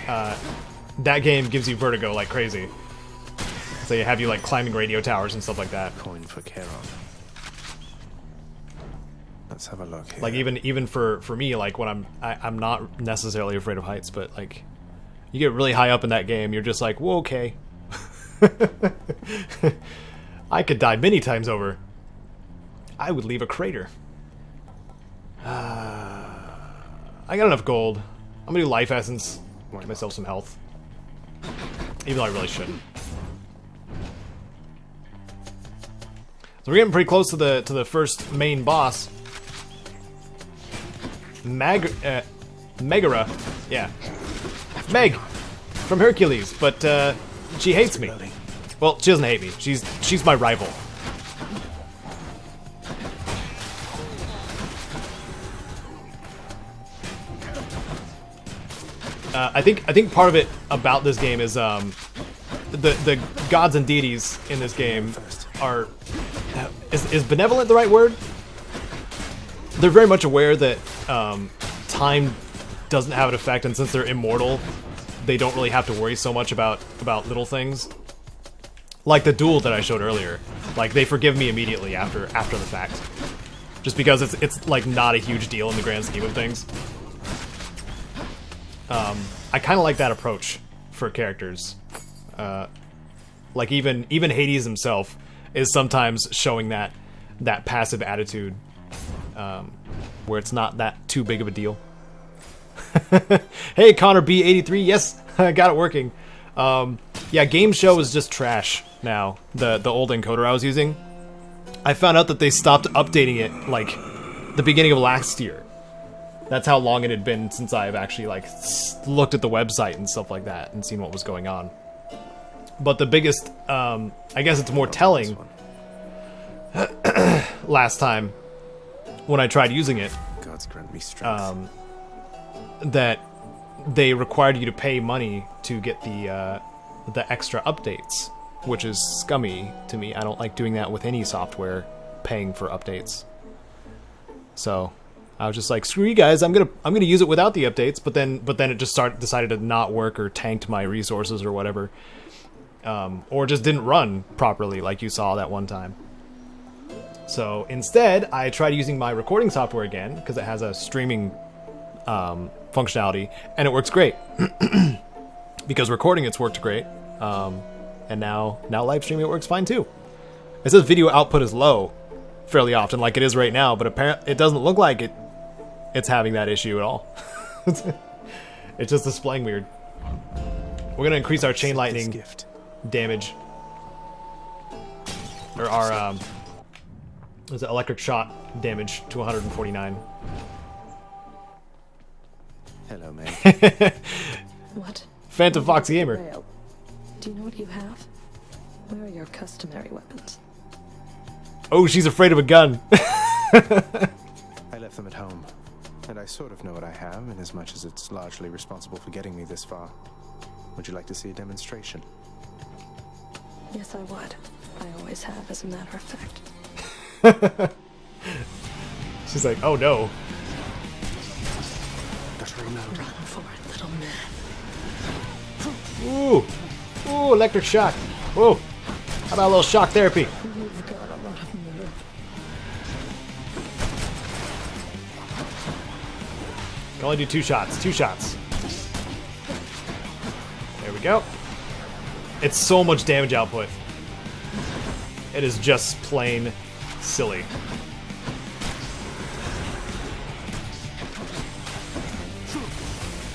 that game gives you vertigo like crazy. So you have you like climbing radio towers and stuff like that. Coin for Charon. Let's have a look here. Like even for me, like when I'm not necessarily afraid of heights, but like you get really high up in that game, you're just like, whoa, okay. I could die many times over. I would leave a crater. I got enough gold. I'm gonna do life essence. Get myself some health. Even though I really shouldn't. So we're getting pretty close to the first main boss. Megara. Yeah. Meg from Hercules, but she hates me. Well, she doesn't hate me. She's my rival. I think part of it about this game is the gods and deities in this game are is benevolent the right word? They're very much aware that time doesn't have an effect, and since they're immortal, they don't really have to worry so much about little things. Like the duel that I showed earlier. Like they forgive me immediately after the fact. Just because it's like not a huge deal in the grand scheme of things. I kind of like that approach for characters. Like even Hades himself is sometimes showing that passive attitude, where it's not that too big of a deal. Hey, Connor B83, yes, I got it working. Yeah, Game Show is just trash now. The old encoder I was using. I found out that they stopped updating it like the beginning of last year. That's how long it had been since I've actually like looked at the website and stuff like that and seen what was going on. But the biggest, I guess it's more telling last time when I tried using it, God's grant me strength. that they required you to pay money to get the extra updates, which is scummy to me. I don't like doing that with any software, paying for updates. So I was just like, screw you guys, I'm gonna use it without the updates, but then it just decided to not work or tanked my resources or whatever. Or just didn't run properly like you saw that one time. So instead, I tried using my recording software again, because it has a streaming functionality, and it works great. Because recording it's worked great, and now live streaming it works fine too. It says video output is low fairly often, like it is right now, but apparently it doesn't look like it's having that issue at all. It's just displaying weird. We're gonna increase our chain lightning damage, or our was it electric shot damage to 149. Hello, Meg. What? Phantom Fox Gamer. Do you know what you have? Where are your customary weapons? Oh, she's afraid of a gun. I left them at home, and I sort of know what I have, in as much as it's largely responsible for getting me this far. Would you like to see a demonstration? Yes, I would. I always have, as a matter of fact. She's like, oh no. Run for it, little man. Ooh, ooh, electric shock. Whoa, how about a little shock therapy? You've got a lot of nerve. Can only do two shots. There we go. It's so much damage output. It is just plain silly.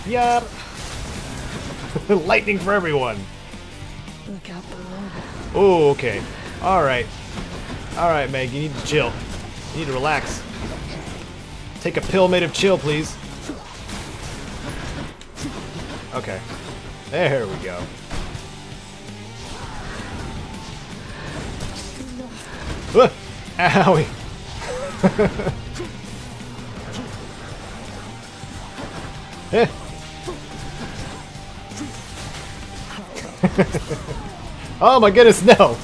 Yup. Lightning for everyone. Look out below. Oh, okay. Alright. Alright, Meg, you need to chill. You need to relax. Take a pill made of chill, please. Okay. There we go. Owie. Eh. Oh my goodness, no!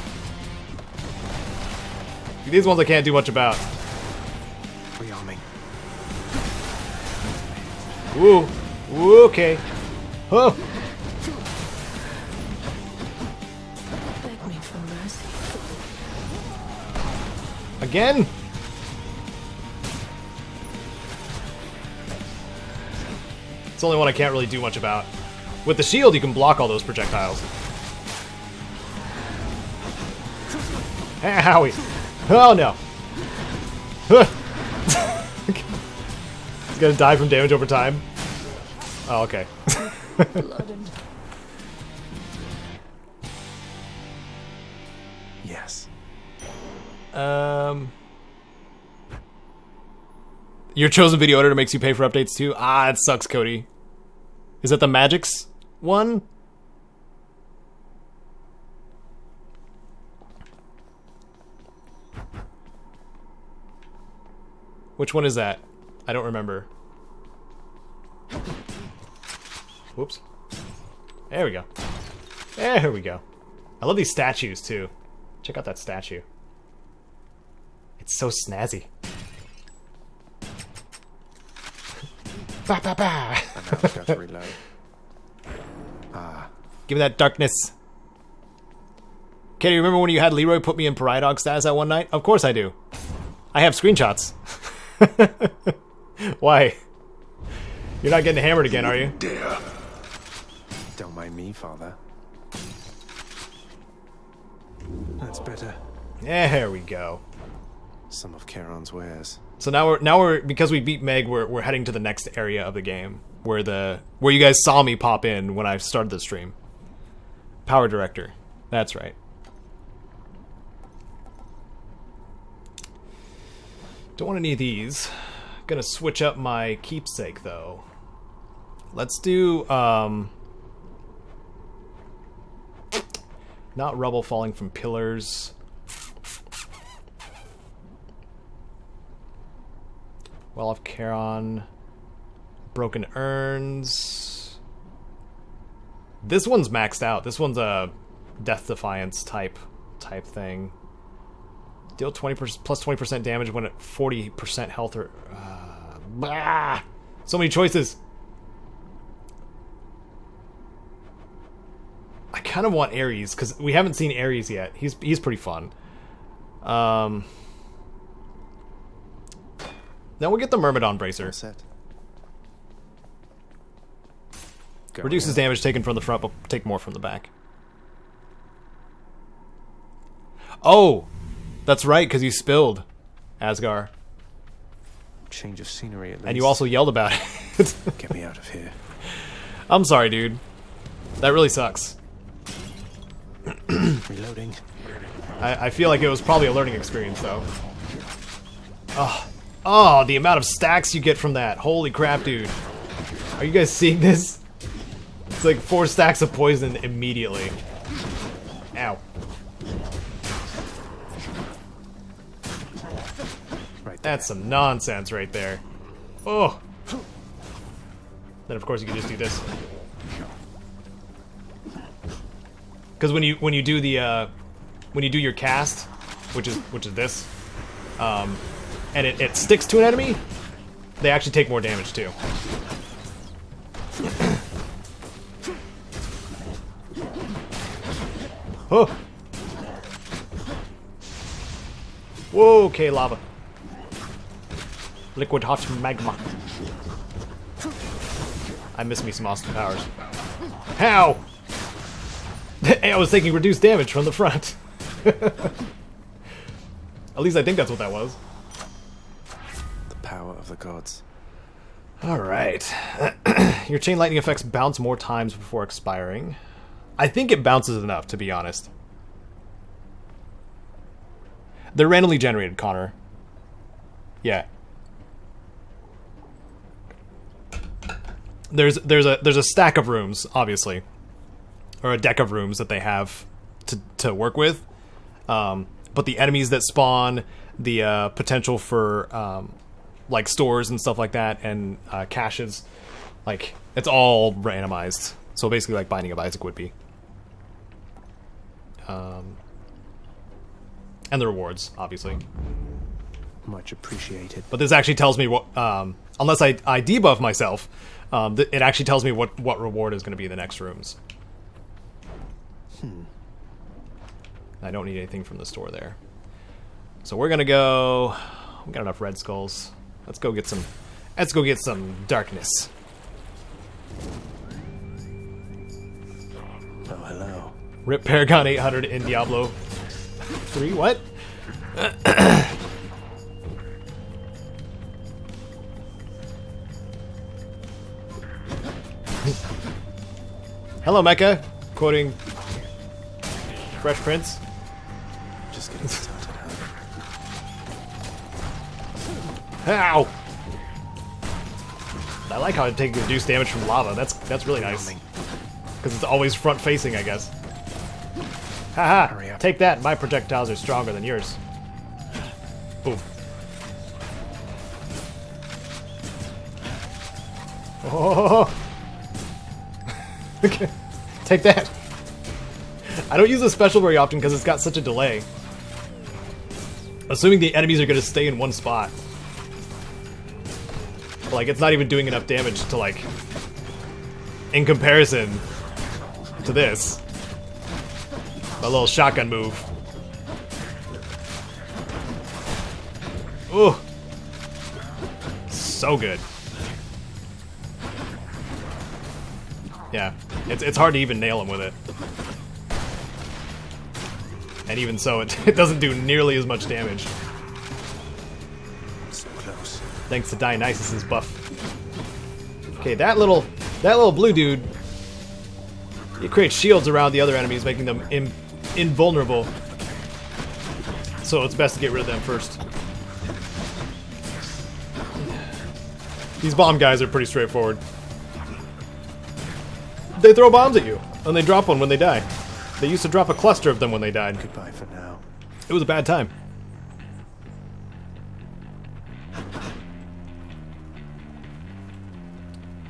These ones I can't do much about. Rearming. Ooh. Okay. Oh. Beg me for mercy. Again? It's the only one I can't really do much about. With the shield, you can block all those projectiles. Howie. Oh no. He's gonna die from damage over time. Oh, okay. Yes. Your chosen video editor makes you pay for updates too? Ah, it sucks, Cody. Is that the Magix one? Which one is that? I don't remember. Whoops. There we go. There we go. I love these statues too. Check out that statue. It's so snazzy. Ba ba ba. And now I've got to reload. Ah. Give me that darkness. Okay, do you remember when you had Leroy put me in pariah dog status that one night? Of course I do. I have screenshots. Why? You're not getting hammered again, are you? Dare. Don't mind me, Father. That's better. There we go. Some of Charon's wares. So now we're because we beat Meg, we're heading to the next area of the game where you guys saw me pop in when I started the stream. Power Director. That's right. Don't want any of these. Gonna switch up my keepsake though. Let's do not rubble falling from pillars. Well of Charon. Broken urns. This one's maxed out. This one's a Death Defiance type thing. Deal 20% plus 20% damage when at 40% health or so many choices. I kind of want Ares because we haven't seen Ares yet. He's pretty fun. Now we'll get the Myrmidon Bracer. Reduces damage taken from the front, but take more from the back. Oh, that's right, because you spilled, Asgar. Change of scenery at least. And you also yelled about it. Get me out of here. I'm sorry, dude. That really sucks. Reloading. I feel like it was probably a learning experience, though. Oh, the amount of stacks you get from that. Holy crap, dude. Are you guys seeing this? It's like 4 stacks of poison immediately. Ow. That's some nonsense right there. Oh. Then of course you can just do this. Because when you do the when you do your cast, which is this, and it sticks to an enemy, they actually take more damage too. Oh. Whoa, okay, lava. Liquid hot magma. I miss me some Austin Powers. How? I was taking reduced damage from the front. At least I think that's what that was. The power of the gods. Alright. Your chain lightning effects bounce more times before expiring. I think it bounces enough, to be honest. They're randomly generated, Connor. Yeah. There's a stack of rooms, obviously, or a deck of rooms that they have to work with. But the enemies that spawn, the potential for like stores and stuff like that, and caches, like it's all randomized. So basically, like Binding of Isaac would be. And the rewards, obviously. Much appreciated. But this actually tells me what a unless I debuff myself, it actually tells me what reward is going to be in the next rooms. I don't need anything from the store there. So we're gonna go. We got enough red skulls. Let's go get some. Let's go get some darkness. Oh, hello. Rip Paragon 800 in Diablo 3. What? Hello, Mecha. Quoting Fresh Prince. Just getting started, Ow! I like how it takes reduced damage from lava. That's really nice. Because it's always front facing, I guess. Haha! Take that. My projectiles are stronger than yours. Boom. Oh! Okay. Take that. I don't use the special very often because it's got such a delay. Assuming the enemies are going to stay in one spot. Like, it's not even doing enough damage to, like, in comparison to this. My little shotgun move. Ooh. So good. Yeah, it's hard to even nail him with it. And even so, it doesn't do nearly as much damage. So close. Thanks to Dionysus's buff. Okay, that little blue dude, he creates shields around the other enemies, making them invulnerable. So it's best to get rid of them first. These bomb guys are pretty straightforward. They throw bombs at you, and they drop one when they die. They used to drop a cluster of them when they died. Goodbye for now. It was a bad time.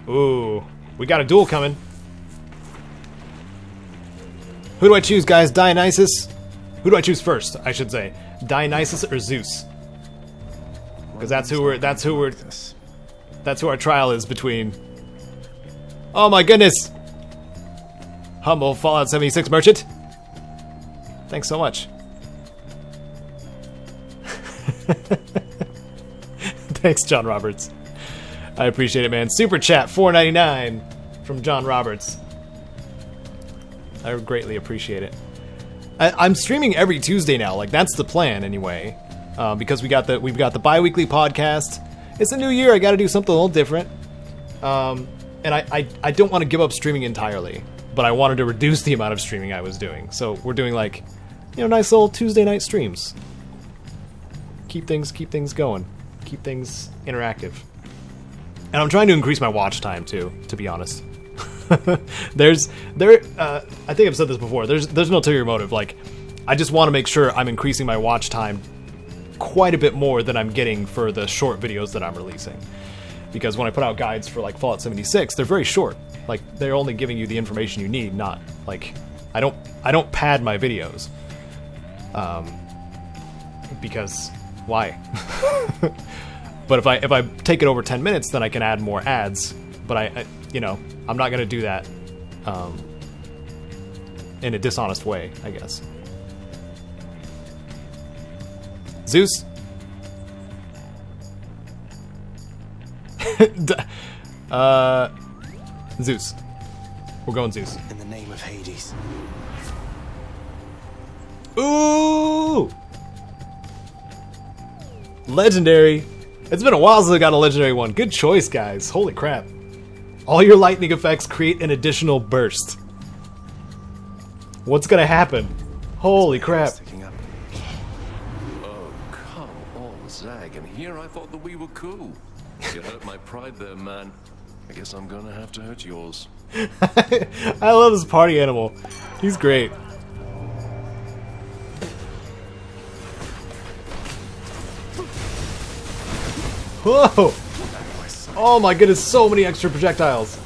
Ooh, we got a duel coming. Who do I choose, guys? Dionysus? Who do I choose first, I should say? Dionysus or Zeus? Because that's who our trial is between. Oh my goodness! Humble Fallout 76 merchant. Thanks so much. Thanks, John Roberts. I appreciate it, man. Super chat $4.99 from John Roberts. I greatly appreciate it. I'm streaming every Tuesday now. Like, that's the plan anyway. Because we've got the bi-weekly podcast. It's a new year. I got to do something a little different. And I don't want to give up streaming entirely, but I wanted to reduce the amount of streaming I was doing. So we're doing, like, you know, nice little Tuesday night streams. Keep things going. Keep things interactive. And I'm trying to increase my watch time too, to be honest. I think I've said this before. There's no ulterior motive. Like, I just want to make sure I'm increasing my watch time quite a bit more than I'm getting for the short videos that I'm releasing. Because when I put out guides for, like, Fallout 76, they're very short. Like, they're only giving you the information you need, not, like, I don't pad my videos. Because why? But if I take it over 10 minutes, then I can add more ads. But I'm not gonna do that in a dishonest way, I guess. Zeus. Zeus. We're going Zeus. In the name of Hades. Ooh! Legendary. It's been a while since I got a legendary one. Good choice, guys. Holy crap. All your lightning effects create an additional burst. What's gonna happen? Holy crap. Oh, come on, Zag. And here I thought that we were cool. You hurt my pride there, man. I guess I'm gonna have to hurt yours. I love this party animal. He's great. Whoa! Oh my goodness, so many extra projectiles.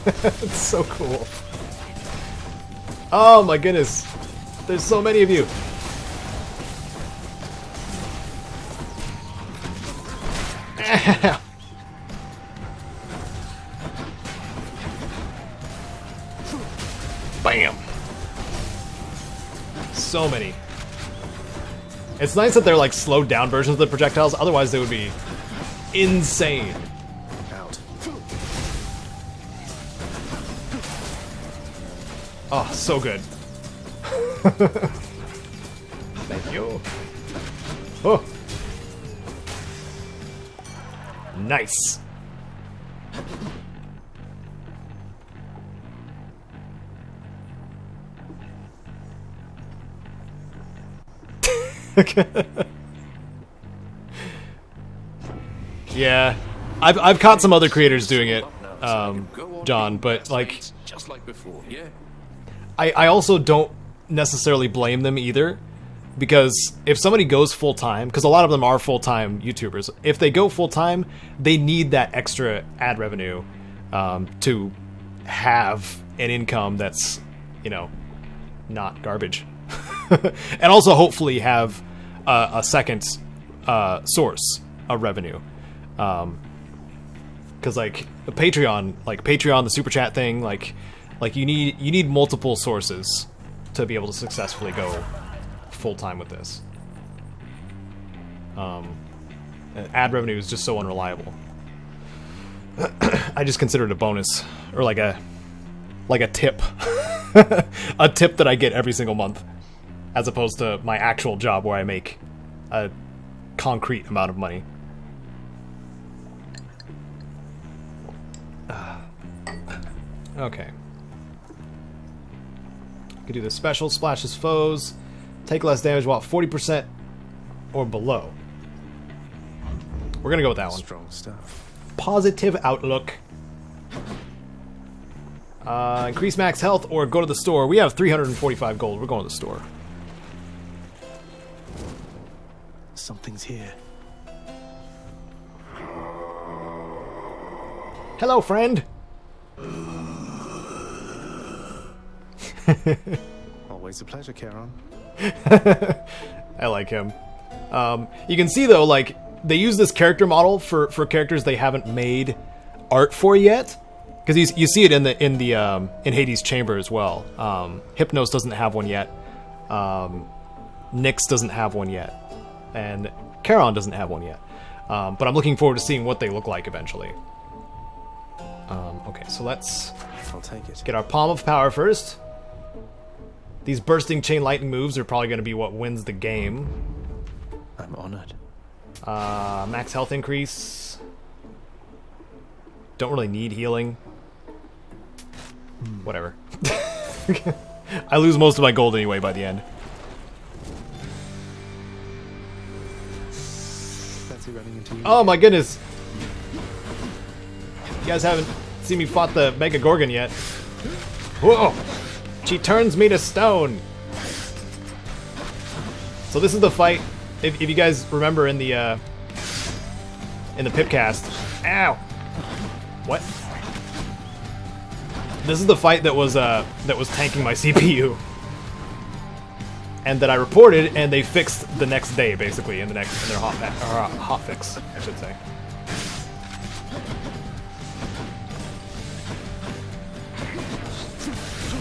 It's so cool. Oh my goodness. There's so many of you. Bam! So many. It's nice that they're like slowed down versions of the projectiles, otherwise they would be insane. Out. Oh, so good. Thank you. Oh. Nice. Yeah, I've caught some other creators doing it, John, but like, just like before, yeah. I also don't necessarily blame them either, because if somebody goes full time, because a lot of them are full time YouTubers, if they go full time, they need that extra ad revenue to have an income that's, you know, not garbage. And also hopefully have a second source of revenue, because like Patreon, the super chat thing, like you need multiple sources to be able to successfully go full time with this. Ad revenue is just so unreliable. I just consider it a bonus, or like a tip, a tip that I get every single month, as opposed to my actual job where I make a concrete amount of money. Okay. Could do the special, splashes foes, take less damage while 40% or below. We're gonna go with that one. Strong stuff. Positive outlook. Increase max health or go to the store. We have 345 gold. We're going to the store. Something's here. Hello, friend. Always a pleasure, Charon. I like him. You can see though, like they use this character model for characters they haven't made art for yet, because you see it in Hades' chamber as well. Hypnos doesn't have one yet. Nyx doesn't have one yet, and Charon doesn't have one yet. But I'm looking forward to seeing what they look like eventually. Okay, so I'll take it. Get our Palm of Power first. These bursting chain lightning moves are probably going to be what wins the game. I'm honored. Max health increase. Don't really need healing. Whatever. I lose most of my gold anyway by the end. Fancy running into you. Oh my goodness! You guys haven't seen me fought the Mega Gorgon yet. Whoa! She turns me to stone! So this is the fight, if you guys remember in the Pipcast. Ow! What? This is the fight that was tanking my CPU. And that I reported, and they fixed the next day, basically, in their hot fix, I should say.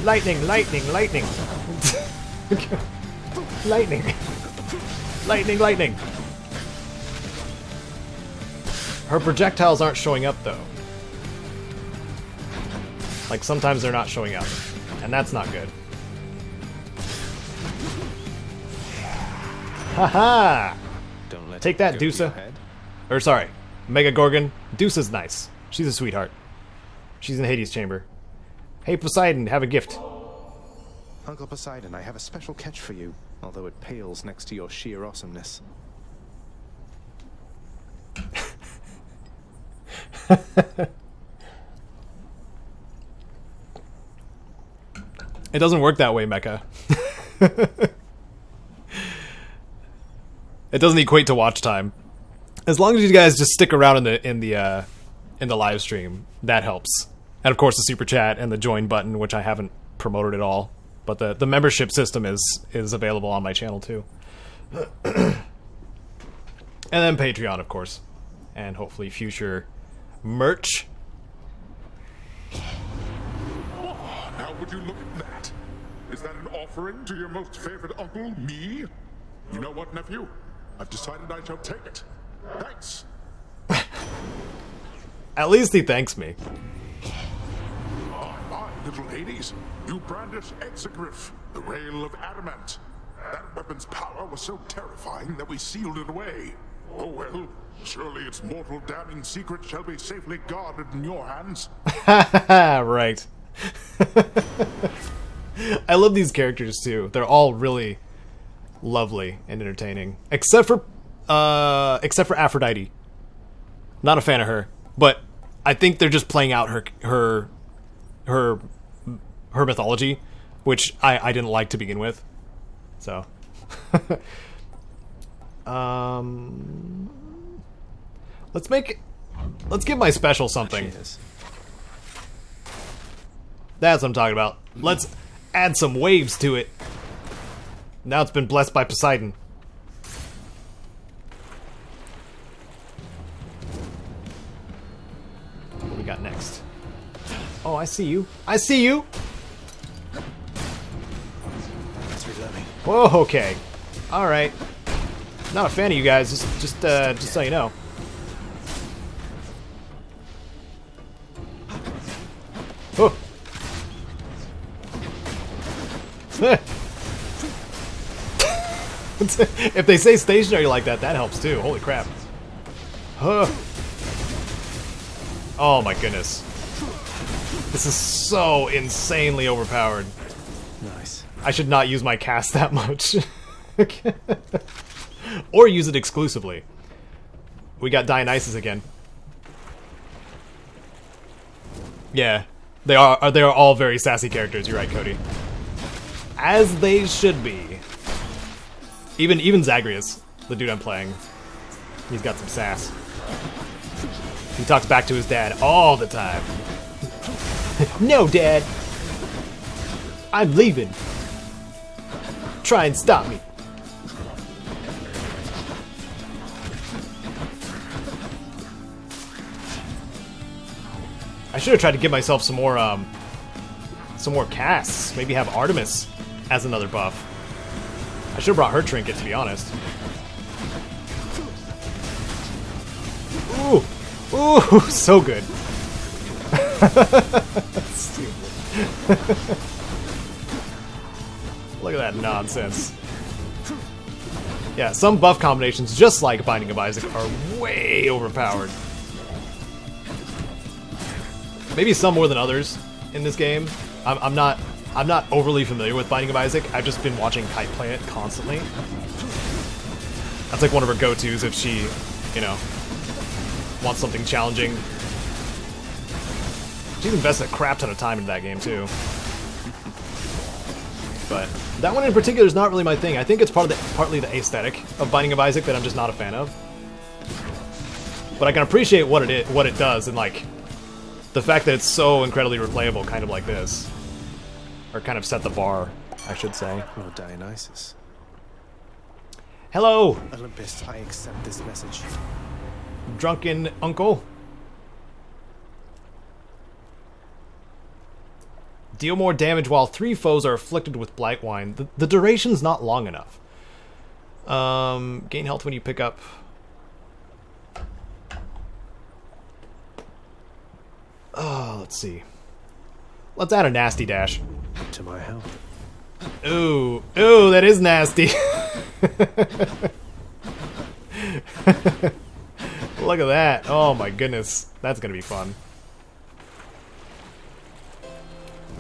Lightning, lightning, lightning. Lightning. Lightning, lightning. Her projectiles aren't showing up, though. Like, sometimes they're not showing up. And that's not good. Haha! Don't let Take that, Dusa. Or, sorry, Mega Gorgon. Dusa's nice. She's a sweetheart. She's in Hades' chamber. Hey, Poseidon, have a gift. Uncle Poseidon, I have a special catch for you, although it pales next to your sheer awesomeness. It doesn't work that way, Mecha. It doesn't equate to watch time. As long as you guys just stick around in the live stream, that helps. And of course the super chat and the join button, which I haven't promoted at all. But the membership system is available on my channel too. And then Patreon, of course. and hopefully future merch. Now would you look at that? Is that an offering to your most favorite uncle, me? You know what, nephew? I've decided I shall take it. Thanks. At least he thanks me. My little ladies, you brandish Exegriff, the rail of adamant. That weapon's power was so terrifying that we sealed it away. Oh well, surely its mortal damning secret shall be safely guarded in your hands. Right. I love these characters too. They're all really lovely and entertaining, except for Aphrodite. Not a fan of her, but I think they're just playing out her mythology, which I didn't like to begin with. So, let's give my special something. That's what I'm talking about. Let's add some waves to it. Now it's been blessed by Poseidon. What do we got next? Oh, I see you. I see you. Whoa, okay. Alright. Not a fan of you guys, just so you know. Oh. If they say stationary like that, that helps too. Holy crap. Huh. Oh my goodness. This is so insanely overpowered. Nice. I should not use my cast that much. Or use it exclusively. We got Dionysus again. Yeah. They are all very sassy characters, you're right, Cody. As they should be. Even Zagreus, the dude I'm playing. He's got some sass. He talks back to his dad all the time. No, Dad. I'm leaving. Try and stop me. I should have tried to give myself some more casts. Maybe have Artemis as another buff. I should have brought her trinket, to be honest. Ooh, ooh, so good. Look at that nonsense. Yeah, some buff combinations, just like Binding of Isaac, are way overpowered. Maybe some more than others in this game. I'm not overly familiar with Binding of Isaac. I've just been watching Kite play it constantly. That's like one of her go-tos if she, you know, wants something challenging. She's invested a crap ton of time into that game too. But that one in particular is not really my thing. I think it's partly the aesthetic of Binding of Isaac that I'm just not a fan of. But I can appreciate what it does, and like the fact that it's so incredibly replayable, kind of like this. Or kind of set the bar, I should say. Oh, Dionysus. Hello! Olympus, I accept this message. Drunken uncle. Deal more damage while 3 foes are afflicted with Blightwine. The duration's not long enough. Gain health when you pick up... Oh, let's see. Let's add a nasty dash. To my health. Ooh, ooh, that is nasty. Look at that. Oh my goodness. That's gonna be fun.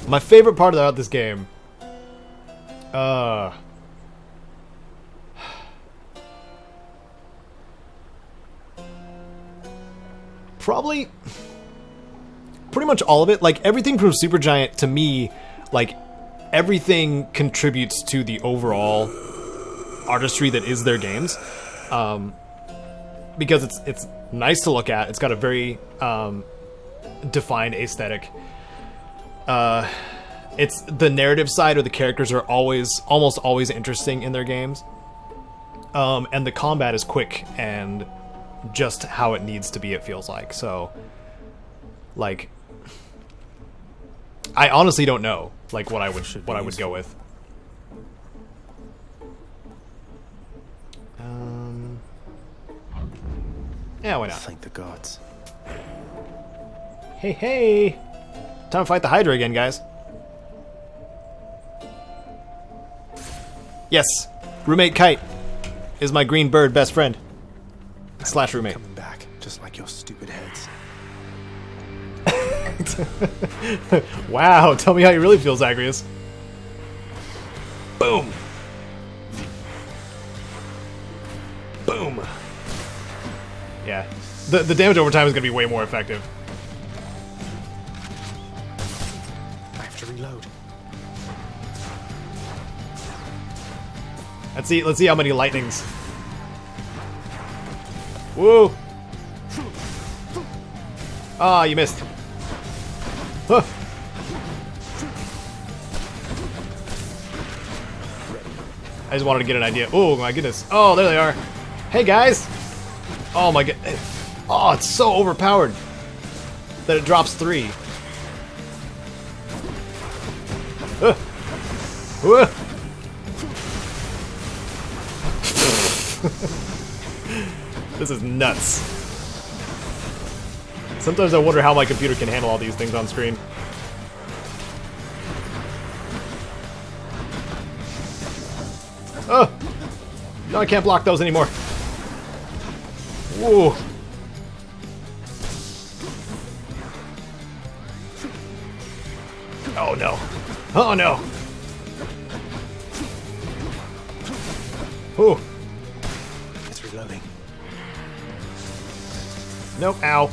My favorite part about this game. Probably pretty much all of it. Like everything from Supergiant to me, like everything contributes to the overall artistry that is their games. Because it's nice to look at. It's got a very defined aesthetic. It's the narrative side, or the characters are almost always interesting in their games. And the combat is quick and just how it needs to be, it feels like. So, like, I honestly don't know, like, what I would go with. Yeah, why not? Thank the gods. Hey, hey! Time to fight the Hydra again, guys. Yes, roommate Kite is my green bird best friend. Slash roommate. Coming back, just like your stupid heads. Wow, tell me how you really feel, Zagreus. Boom! Boom! Yeah, the damage over time is going to be way more effective. I have to reload. Let's see how many lightnings. Woo! Ah, you missed. Huh. I just wanted to get an idea. Oh my goodness. Oh, there they are. Hey guys. Oh my god. Oh, it's so overpowered that it drops 3. This is nuts. Sometimes I wonder how my computer can handle all these things on screen. Oh! No, I can't block those anymore. Whoa! Oh no. Oh no! Ooh. It's reloading. Nope, ow.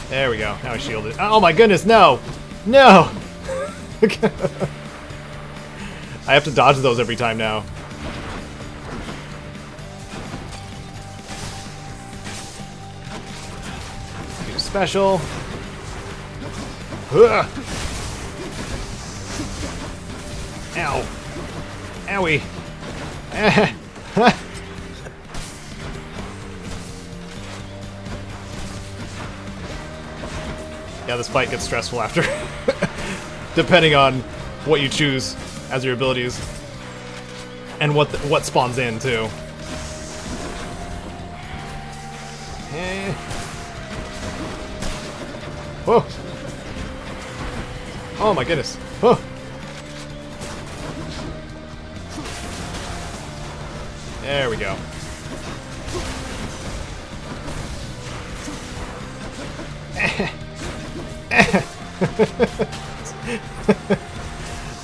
There we go. Now I shielded. Oh my goodness, no! No! I have to dodge those every time now. Do special. Ugh. Ow. Owie. Yeah, this fight gets stressful after. Depending on what you choose as your abilities. And what spawns in, too. Whoa! Oh my goodness. Whoa! There we go.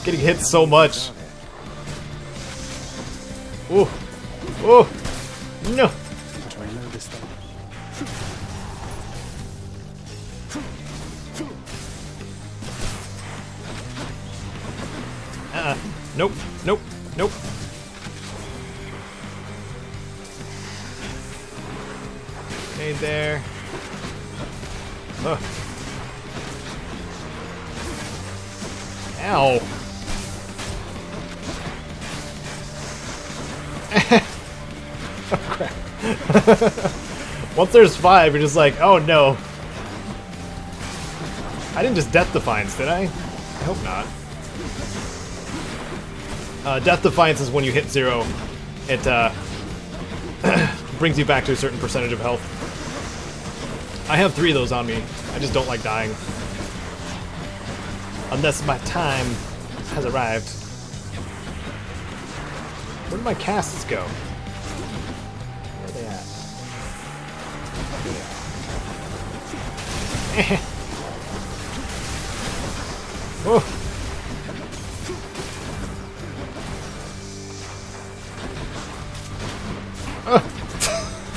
Getting hit so much. Ooh. Ooh. No. Nope. Nope. Nope. Stay there. Ugh. Ow. Oh crap. Once there's 5, you're just like, oh no. I didn't just Death Defiance, did I? I hope not. Death Defiance is when you hit 0, it brings you back to a certain percentage of health. I have 3 of those on me. I just don't like dying. Unless my time has arrived. Where did my casts go? Where are they at? Whoa.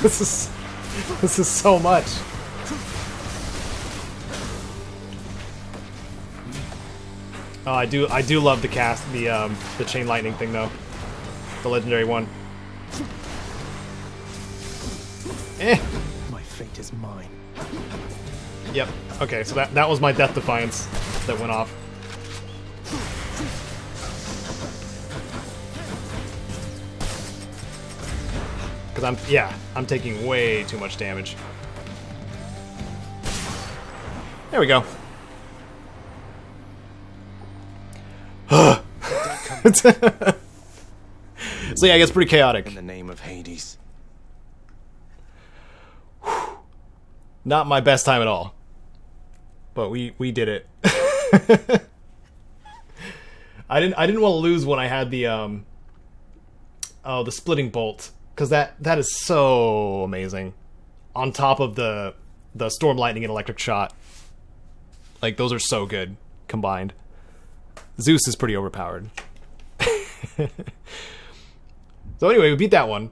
This is so much. Oh, I do love the cast, the chain lightning thing though, the legendary one. My fate is mine. Yep. Okay, so that was my Death Defiance that went off. Because I'm taking way too much damage. There we go. So yeah, it gets pretty chaotic. In the name of Hades. Not my best time at all. But we did it. I didn't want to lose when I had the the splitting bolt, because that is so amazing. On top of the storm lightning and electric shot. Like, those are so good combined. Zeus is pretty overpowered. So anyway, we beat that one.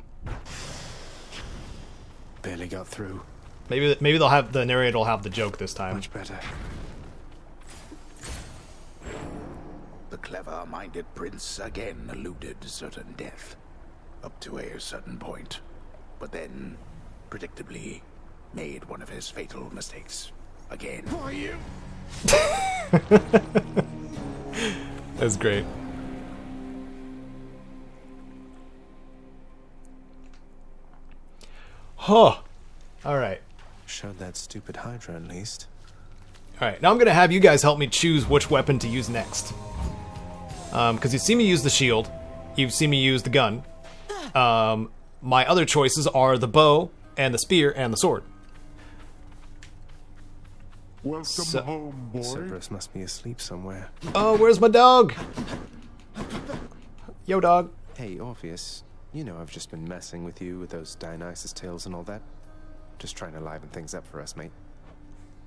Barely got through. Maybe they'll have the narrator will have the joke this time. Much better. The clever-minded prince again eluded certain death, up to a certain point, but then, predictably, made one of his fatal mistakes again. Who are you? That's great. Huh. Alright. Showed that stupid Hydra at least. Alright, now I'm gonna have you guys help me choose which weapon to use next. Because you've seen me use the shield, you've seen me use the gun. My other choices are the bow, and the spear, and the sword. Welcome home, boy. Cerberus must be asleep somewhere. Oh, where's my dog? Yo, dog. Hey, Orpheus. You know I've just been messing with you with those Dionysus tales and all that. Just trying to liven things up for us, mate.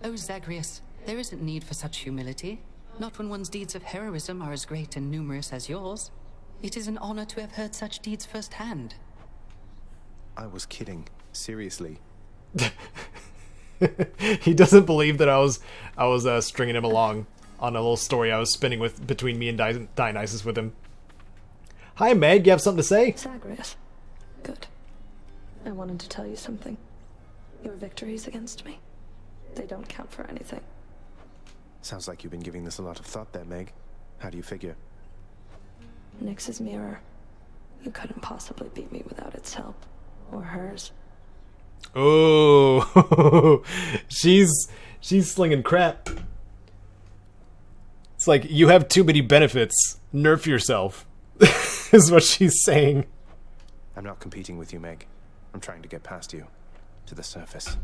Oh, Zagreus, there isn't need for such humility. Not when one's deeds of heroism are as great and numerous as yours. It is an honor to have heard such deeds firsthand. I was kidding. Seriously. He doesn't believe that I was stringing him along on a little story I was spinning with between me and Dionysus with him. Hi, Meg. You have something to say? Zagreus. Good. I wanted to tell you something. Your victories against me, they don't count for anything. Sounds like you've been giving this a lot of thought there, Meg. How do you figure? Nyx's mirror. You couldn't possibly beat me without its help. Or hers. Oh, she's slinging crap. It's like, you have too many benefits. Nerf yourself. Is what she's saying. I'm not competing with you, Meg. I'm trying to get past you. To the surface.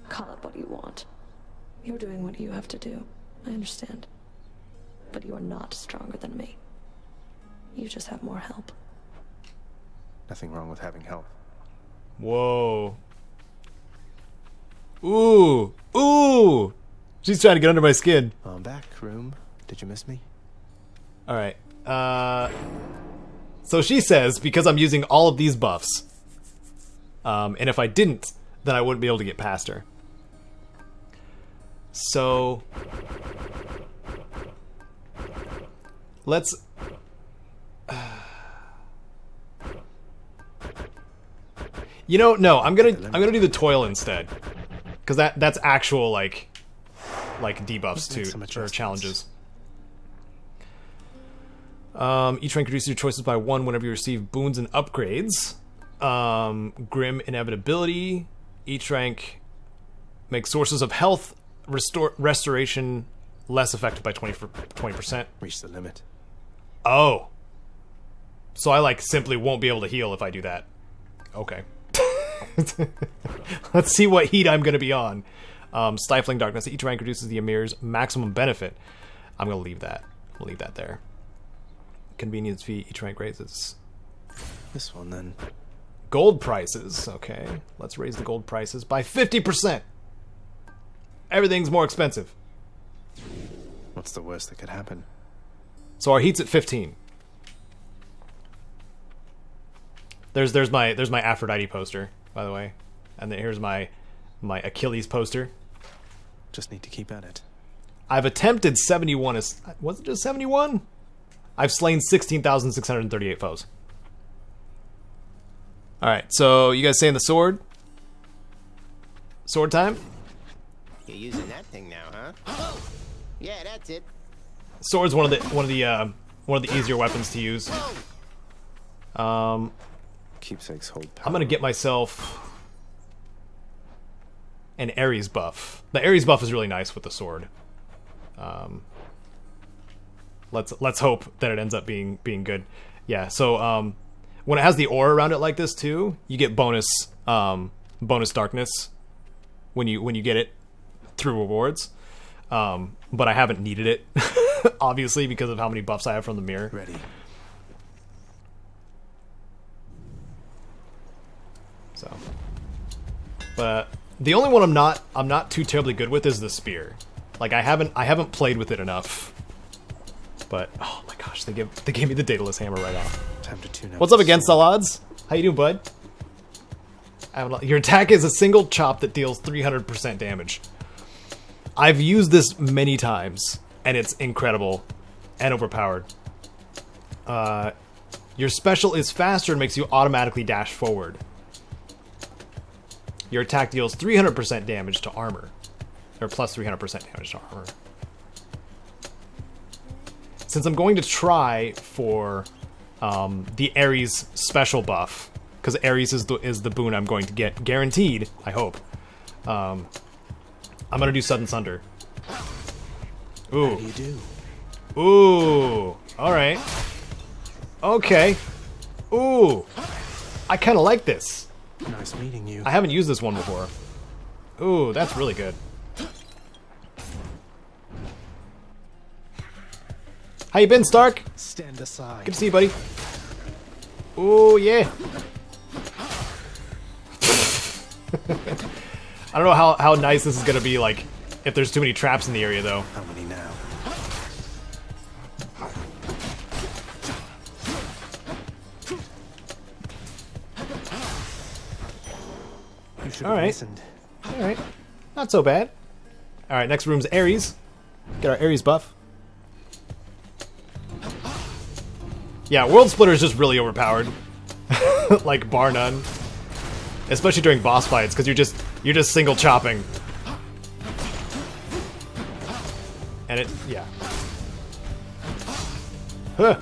Call it what you want. You're doing what you have to do. I understand. But you are not stronger than me. You just have more help. Nothing wrong with having help. Whoa. Ooh. Ooh. She's trying to get under my skin. I'm back, room. Did you miss me? Alright. So she says, because I'm using all of these buffs, and if I didn't, then I wouldn't be able to get past her. So let's you know, no, I'm gonna do the toil instead, because that's actual like debuffs to or challenges. Each rank reduces your choices by 1 whenever you receive boons and upgrades. Grim inevitability. Each rank makes sources of health restoration less effective by 20%. Reach the limit. Oh. So I simply won't be able to heal if I do that. Okay. Let's see what heat I'm going to be on. Stifling darkness. Each rank reduces the Emir's maximum benefit. I'm going to leave that. We'll leave that there. Convenience fee. Each rank raises. This one then. Gold prices. Okay. Let's raise the gold prices by 50%. Everything's more expensive. What's the worst that could happen? So our heat's at 15. There's my Aphrodite poster, by the way. And then here's my Achilles poster. Just need to keep at it. I've attempted 71. Was it just 71? I've slain 16,638 foes. Alright, so you guys saying the sword? Sword time? You're using that thing now, huh? Oh! Yeah, that's it. Sword's one of the easier weapons to use. Keepsakes hold power. I'm gonna get myself an Ares buff. The Ares buff is really nice with the sword. Let's hope that it ends up being good. Yeah. So when it has the aura around it like this too, you get bonus darkness when you get it through rewards. But I haven't needed it, obviously, because of how many buffs I have from the mirror. Ready. So, but the only one I'm not too terribly good with is the spear. Like I haven't played with it enough. But oh my gosh, they gave me the Daedalus hammer right off. Time to tune up. What's up against all odds? How you doing, bud? Your attack is a single chop that deals 300% damage. I've used this many times, and it's incredible and overpowered. Your special is faster and makes you automatically dash forward. Your attack deals 300% damage to armor. Or plus 300% damage to armor. Since I'm going to try for the Ares special buff, because Ares is the boon I'm going to get, guaranteed, I hope. I'm gonna do Sudden Sunder. Ooh. How do you do? Ooh. Alright. Okay. Ooh. I kinda like this. Nice meeting you. I haven't used this one before. Ooh, that's really good. How you been, Stark? Stand aside. Good to see you, buddy. Ooh, yeah. I don't know how nice this is gonna be, like, if there's too many traps in the area, though. How many now? You should have listened. Alright. Not so bad. Alright, next room's Ares. Get our Ares buff. Yeah, World Splitter is just really overpowered. Like, bar none. Especially during boss fights, because you're just single chopping. And it, yeah. Huh.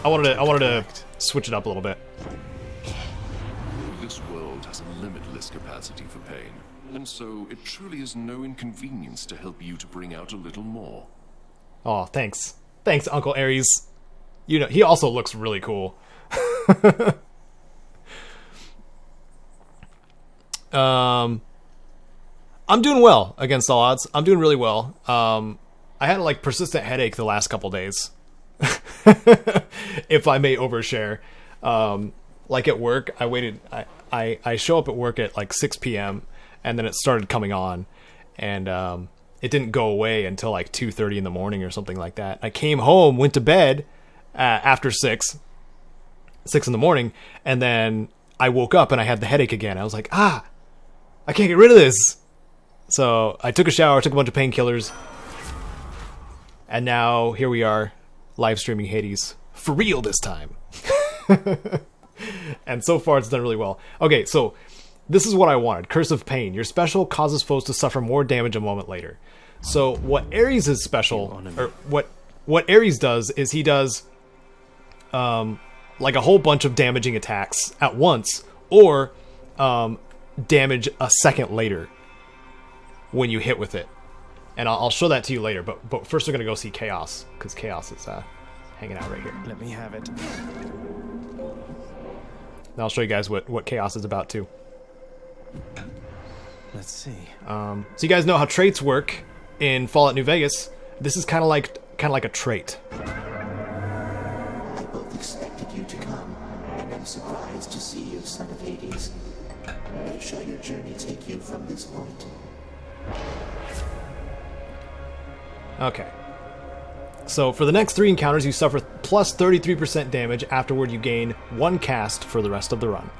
I wanted to switch it up a little bit. This world has a limitless capacity for pain, and so it truly is no inconvenience to help you to bring out a little more. Oh, thanks. Thanks, Uncle Ares. You know, he also looks really cool. I'm doing well against all odds. I'm doing really well. I had a like persistent headache the last couple days. If I may overshare. Like at work, I show up at work at like 6 p.m. and then it started coming on, and it didn't go away until like 2:30 in the morning or something like that. I came home, went to bed after 6 in the morning, and then I woke up and I had the headache again. I was like, I can't get rid of this. So I took a shower, took a bunch of painkillers, and now here we are, live streaming Hades for real this time. And so far it's done really well. Okay, so this is what I wanted. Curse of Pain. Your special causes foes to suffer more damage a moment later. So what Ares is special, or what Ares does is he does like a whole bunch of damaging attacks at once, or damage a second later when you hit with it. And I'll show that to you later, but first we're gonna go see Chaos, because Chaos is hanging out right here. Let me have it. And I'll show you guys what Chaos is about too. Let's see. So you guys know how traits work in Fallout New Vegas. This is kind of like a trait. I both expected you to come, and I'm surprised to see you, son of Hades. Where shall your journey take you from this point? Okay. So for the next 3 encounters, you suffer plus 33% damage. Afterward, you gain 1 cast for the rest of the run.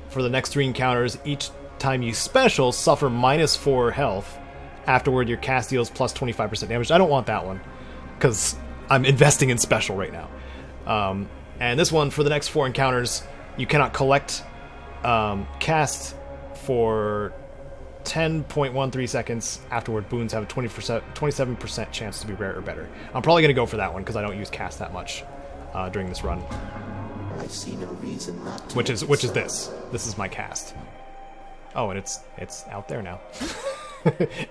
For the next 3 encounters, each time you special, suffer minus 4 health. Afterward, your cast deals plus 25% damage. I don't want that one, because I'm investing in special right now. And this one, for the next 4 encounters, you cannot collect cast for 10.13 seconds. Afterward, boons have a 27% chance to be rare or better. I'm probably going to go for that one, because I don't use cast that much. during this run. I see no reason not to. Which is this. This is my cast. Oh, and it's out there now.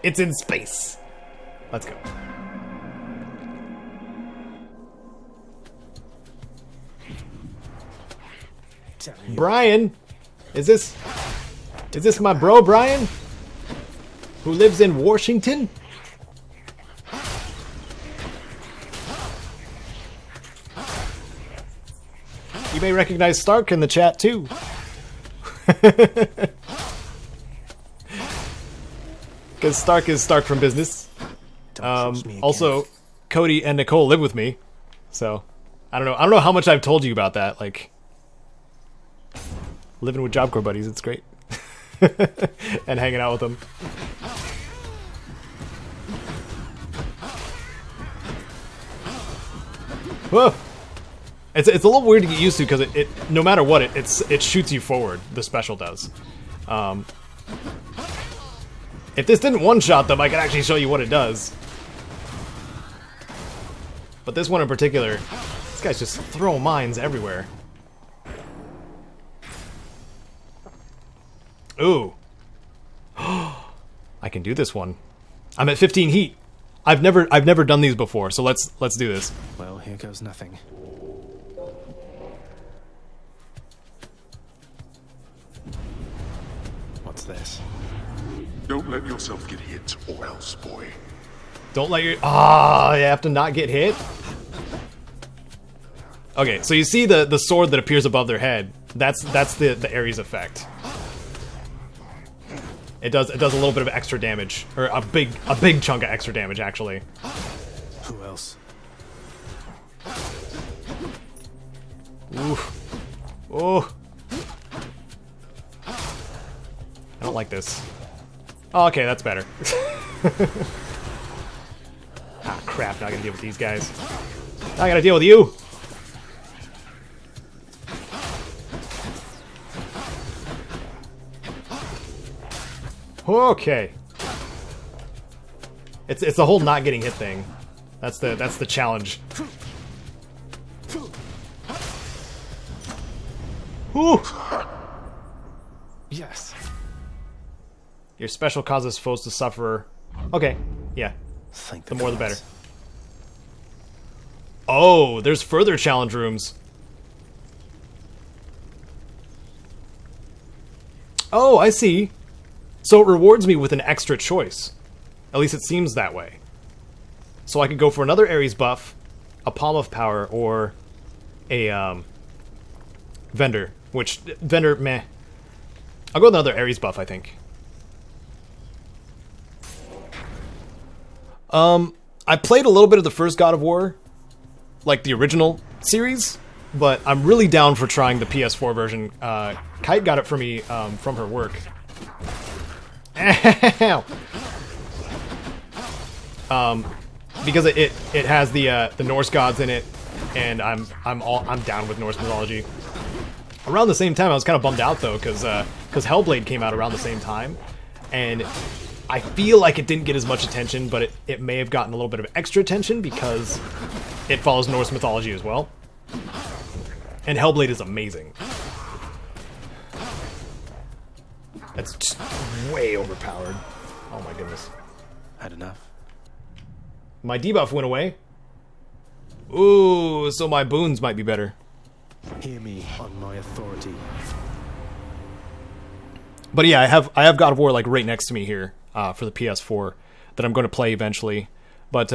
It's in space. Let's go. Brian, is this my bro Brian, who lives in Washington? You may recognize Stark in the chat too. Because Stark is Stark from business. Also, Cody and Nicole live with me, so I don't know how much I've told you about that. Like, living with Job Corps buddies, it's great, and hanging out with them. Whoa! It's a little weird to get used to because it no matter what it shoots you forward. The special does. If this didn't one-shot them, I could actually show you what it does. But this one in particular, these guys just throw mines everywhere. Ooh. I can do this one. I'm at 15 heat. I've never done these before, so let's do this. Well, here goes nothing. What's this? Don't let yourself get hit, or else, boy. Don't let your... Ah, you have to not get hit? Okay, so you see the sword that appears above their head. That's the Ares effect. It does a little bit of extra damage. Or a big chunk of extra damage, actually. Who else? Oof. Oh. I don't like this. Oh, okay, that's better. Ah, crap, not gonna deal with these guys. I gotta deal with you! Okay. It's the whole not getting hit thing. That's the challenge. Whew! Yes. Your special causes foes to suffer. Okay, yeah. The more the better. Oh, there's further challenge rooms. Oh, I see. So it rewards me with an extra choice. At least it seems that way. So I could go for another Ares buff, a Palm of Power, or a Vendor. Which, Vendor, meh. I'll go with another Ares buff, I think. I played a little bit of the first God of War, like the original series, but I'm really down for trying the PS4 version. Kite got it for me from her work. Because it has the Norse gods in it, and I'm down with Norse mythology. Around the same time, I was kind of bummed out though, because Hellblade came out around the same time, and I feel like it didn't get as much attention, but it may have gotten a little bit of extra attention because it follows Norse mythology as well. And Hellblade is amazing. That's just way overpowered. Oh my goodness. Had enough. My debuff went away. Ooh, so my boons might be better. Hear me on my authority. But yeah, I have God of War like right next to me here for the PS4 that I'm going to play eventually. But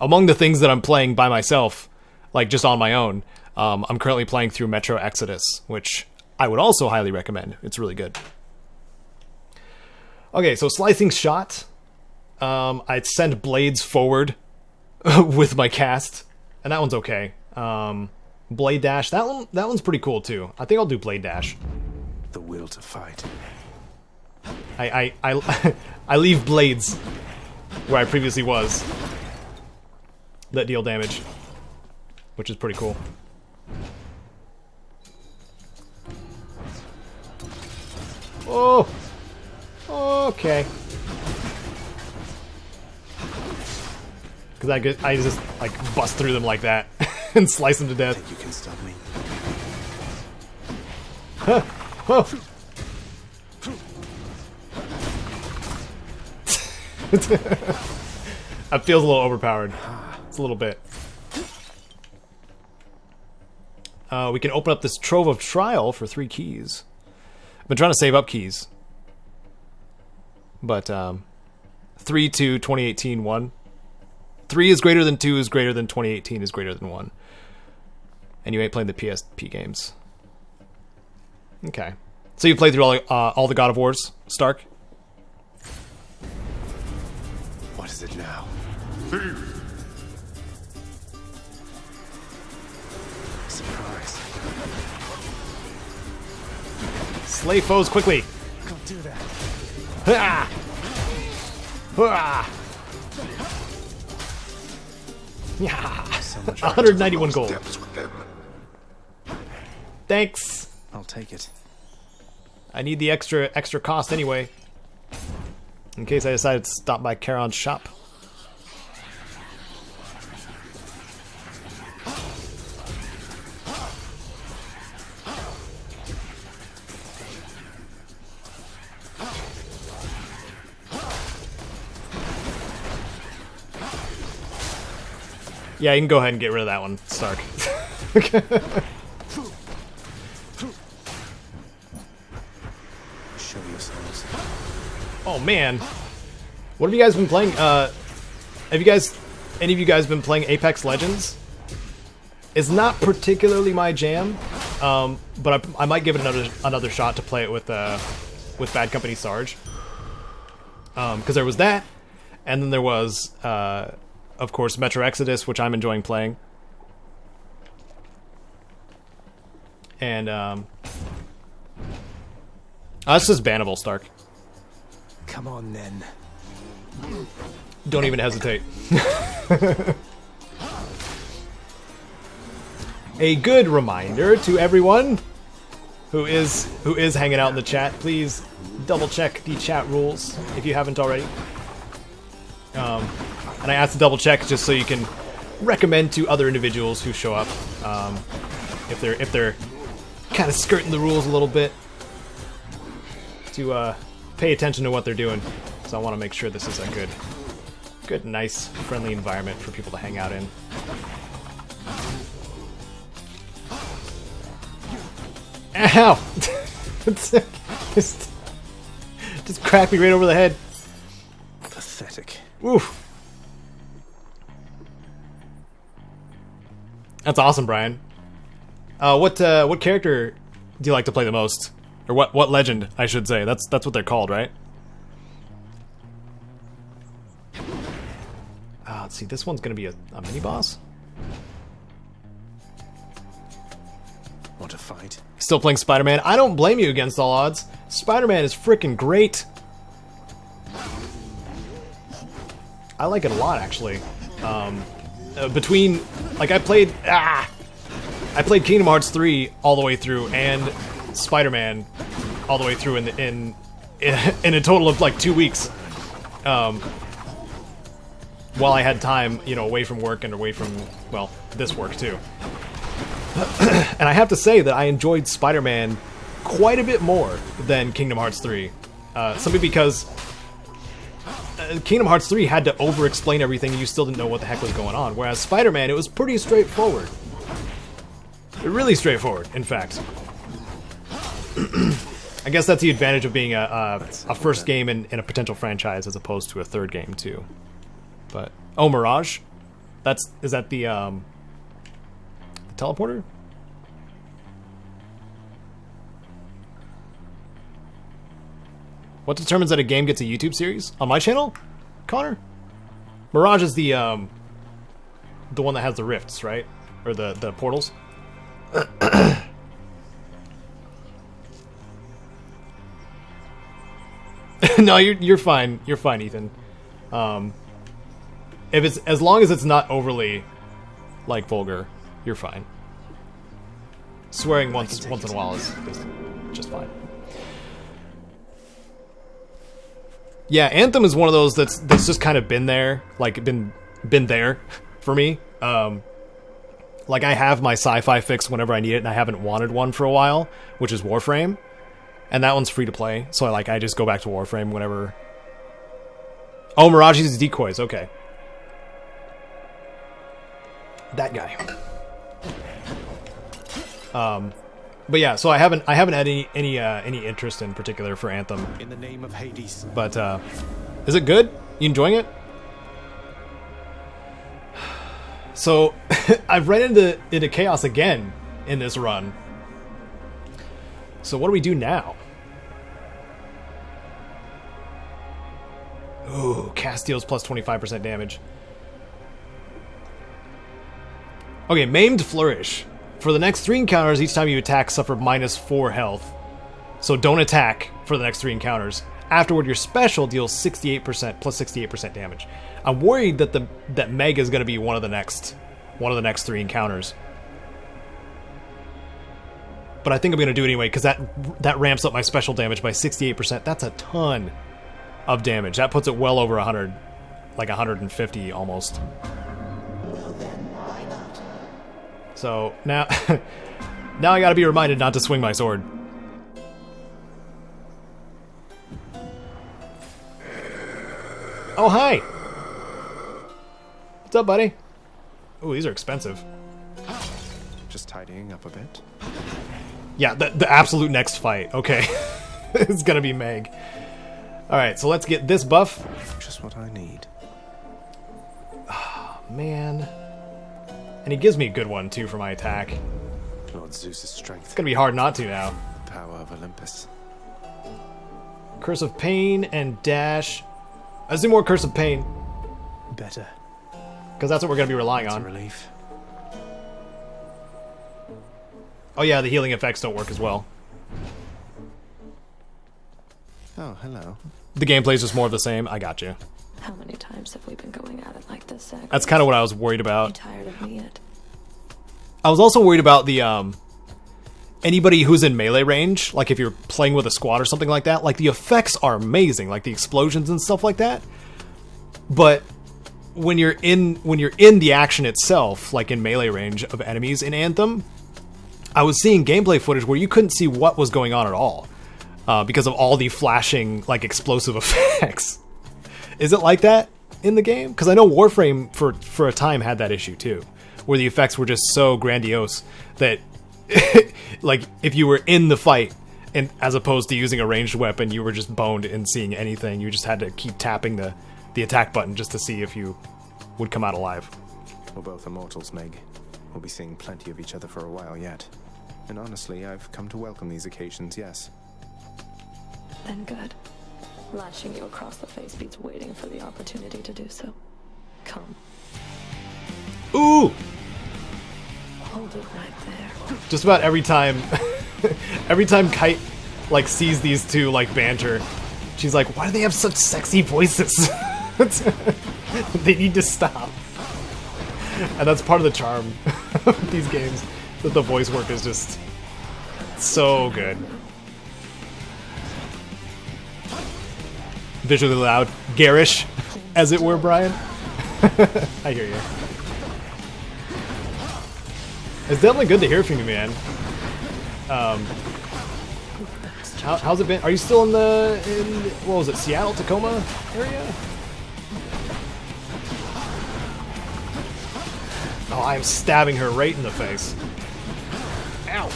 among the things that I'm playing by myself, like just on my own, I'm currently playing through Metro Exodus, which I would also highly recommend. It's really good. Okay, so Slicing Shot. I'd send blades forward with my cast, and that one's okay. Blade Dash, that one's pretty cool too. I think I'll do Blade Dash. The will to fight. I leave blades where I previously was that deal damage, which is pretty cool. Oh, okay. Because I just like bust through them like that. and slice him to death. Think you can stop me? Huh. Whoa. That feels a little overpowered. It's a little bit. We can open up this Trove of Trial for 3 keys. I've been trying to save up keys. But, 3 to 2018 1. 3 is greater than 2 is greater than 2018 is greater than 1. And you ain't playing the PSP games. Okay. So you played through all the God of Wars, Stark? What is it now? Surprise. Slay foes quickly. Don't do that. Ah! Ah! Yeah. So much 191 gold. Thanks. I'll take it. I need the extra cost anyway. In case I decided to stop by Charon's shop. Yeah, you can go ahead and get rid of that one, Stark. Show yourselves. Oh man, what have you guys been playing? Have you guys, any of you guys, been playing Apex Legends? It's not particularly my jam, but I might give it another shot to play it with Bad Company Sarge. Because there was that, and then there was, of course, Metro Exodus, which I'm enjoying playing. And it's just bannable, Stark. Come on, then. Don't even hesitate. A good reminder to everyone who is hanging out in the chat, please double check the chat rules if you haven't already. And I asked to double check just so you can recommend to other individuals who show up, if they're kind of skirting the rules a little bit, to pay attention to what they're doing. So I want to make sure this is a good, nice, friendly environment for people to hang out in. Ow! just cracked me right over the head. Pathetic. Oof. That's awesome, Brian. What character do you like to play the most? Or what legend, I should say. That's what they're called, right? Let's see, this one's gonna be a mini-boss? Want to fight? Still playing Spider-Man? I don't blame you against all odds. Spider-Man is freaking great. I like it a lot, actually. Between, like, I played Kingdom Hearts 3 all the way through, and Spider-Man all the way through in a total of like 2 weeks. While I had time, you know, away from work and away from, well, this work too. And I have to say that I enjoyed Spider-Man quite a bit more than Kingdom Hearts 3. Simply because Kingdom Hearts 3 had to over-explain everything and you still didn't know what the heck was going on. Whereas Spider-Man, it was pretty straightforward. Really straightforward, in fact. I guess that's the advantage of being a first game in a potential franchise as opposed to a third game, too. But, oh, Mirage? Is that the teleporter? What determines that a game gets a YouTube series? On my channel? Connor? Mirage is the one that has the rifts, right? Or the portals? No, you're fine. You're fine, Ethan. If it's, as long as it's not overly like vulgar, you're fine. Swearing once in a while is just fine. Yeah, Anthem is one of those that's just kind of been there, like been there for me. Like, I have my sci-fi fix whenever I need it, and I haven't wanted one for a while, which is Warframe. And that one's free to play, so I just go back to Warframe whenever... Oh, Mirage's decoys, okay. That guy. But yeah, so I haven't had any interest in particular for Anthem. In the name of Hades. But is it good? You enjoying it? So I've ran into chaos again in this run. So what do we do now? Ooh, cast deals plus 25% damage. Okay, Maimed Flourish. For the next 3 encounters, each time you attack, suffer minus 4 health. So don't attack for the next 3 encounters. Afterward, your special deals 68% plus 68% damage. I'm worried that Meg is going to be one of the next 3 encounters. But I think I'm going to do it anyway, because that ramps up my special damage by 68%. That's a ton of damage. That puts it well over 100, like 150 almost. So now, now I gotta be reminded not to swing my sword. Oh, hi! What's up, buddy? Ooh, these are expensive. Just tidying up a bit. Yeah, the absolute next fight. Okay. It's gonna be Meg. Alright, so let's get this buff. Just what I need. Oh, man. And he gives me a good one, too, for my attack. Lord Zeus's strength. It's gonna be hard not to now. Power of Olympus. Curse of Pain and Dash. Let's do more Curse of Pain. Better. Because that's what we're gonna be relying on. Relief. Oh yeah, the healing effects don't work as well. Oh, hello. The gameplay's just more of the same. I got you. How many times have we been going at it like this, Zach? That's kind of what I was worried You about. tired of me yet? I was also worried about the anybody who's in melee range, like if you're playing with a squad or something like that. Like the effects are amazing, like the explosions and stuff like that. But when you're in the action itself, like in melee range of enemies in Anthem, I was seeing gameplay footage where you couldn't see what was going on at all because of all the flashing, like explosive effects. Is it like that in the game? Because I know Warframe for a time had that issue too, where the effects were just so grandiose that like if you were in the fight and as opposed to using a ranged weapon, you were just boned and seeing anything. You just had to keep tapping the attack button just to see if you would come out alive. We're both immortals, Meg. We'll be seeing plenty of each other for a while yet. And honestly, I've come to welcome these occasions, yes. Then good. Lashing you across the face beats waiting for the opportunity to do so. Come. Ooh! Hold it right there. Just about every time every time Kite like sees these two like banter, she's like, why do they have such sexy voices? They need to stop. And that's part of the charm of these games, that the voice work is just so good. Visually loud, garish, as it were, Brian. I hear you. It's definitely good to hear from you, man. How's it been? Are you still in what was it, Seattle, Tacoma area? Oh, I'm stabbing her right in the face. Ow.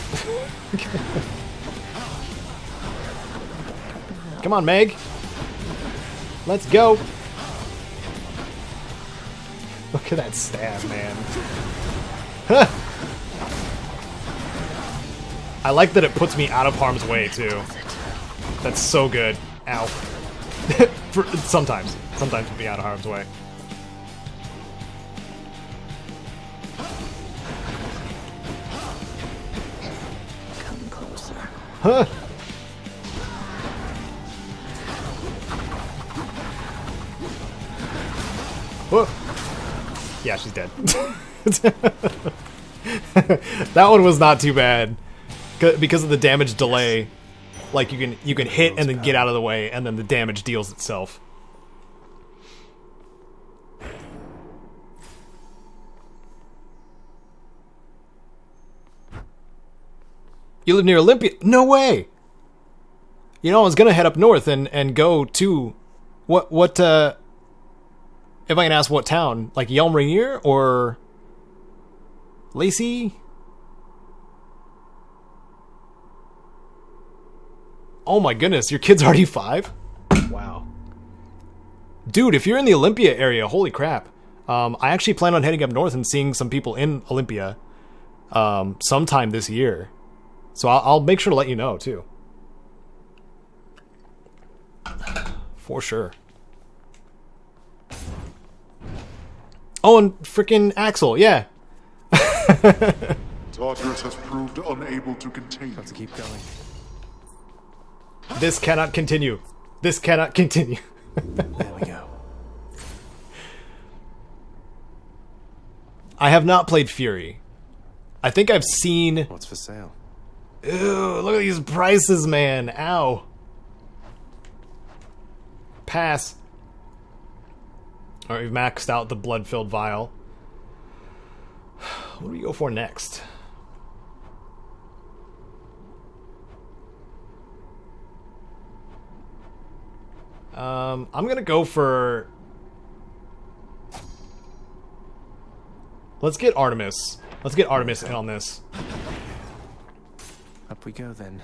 Come on, Meg. Let's go. Look at that stab, man. I like that it puts me out of harm's way, too. That's so good. Ow. Sometimes put me out of harm's way. Come closer. Huh. Whoa. Yeah, she's dead. That one was not too bad because of the damage delay. Like you can hit and then get out of the way, and then the damage deals itself. You live near Olympia? No way! You know, I was gonna head up north and go to... What, if I can ask what town? Like Yelm Rainier or... Lacey? Oh my goodness, your kid's already 5? Wow. Dude, if you're in the Olympia area, holy crap. I actually plan on heading up north and seeing some people in Olympia sometime this year. So I'll make sure to let you know, too. For sure. Oh, and freaking Axel, yeah. Tartarus has proved unable to contain. Have to keep going. This cannot continue. This cannot continue. There we go. I have not played Fury. I think I've seen... What's for sale? Ew, look at these prices, man. Ow. Pass. Alright, we've maxed out the blood-filled vial. What do we go for next? I'm gonna go for... Let's get Artemis. Let's get Artemis in on this. Up we go, then.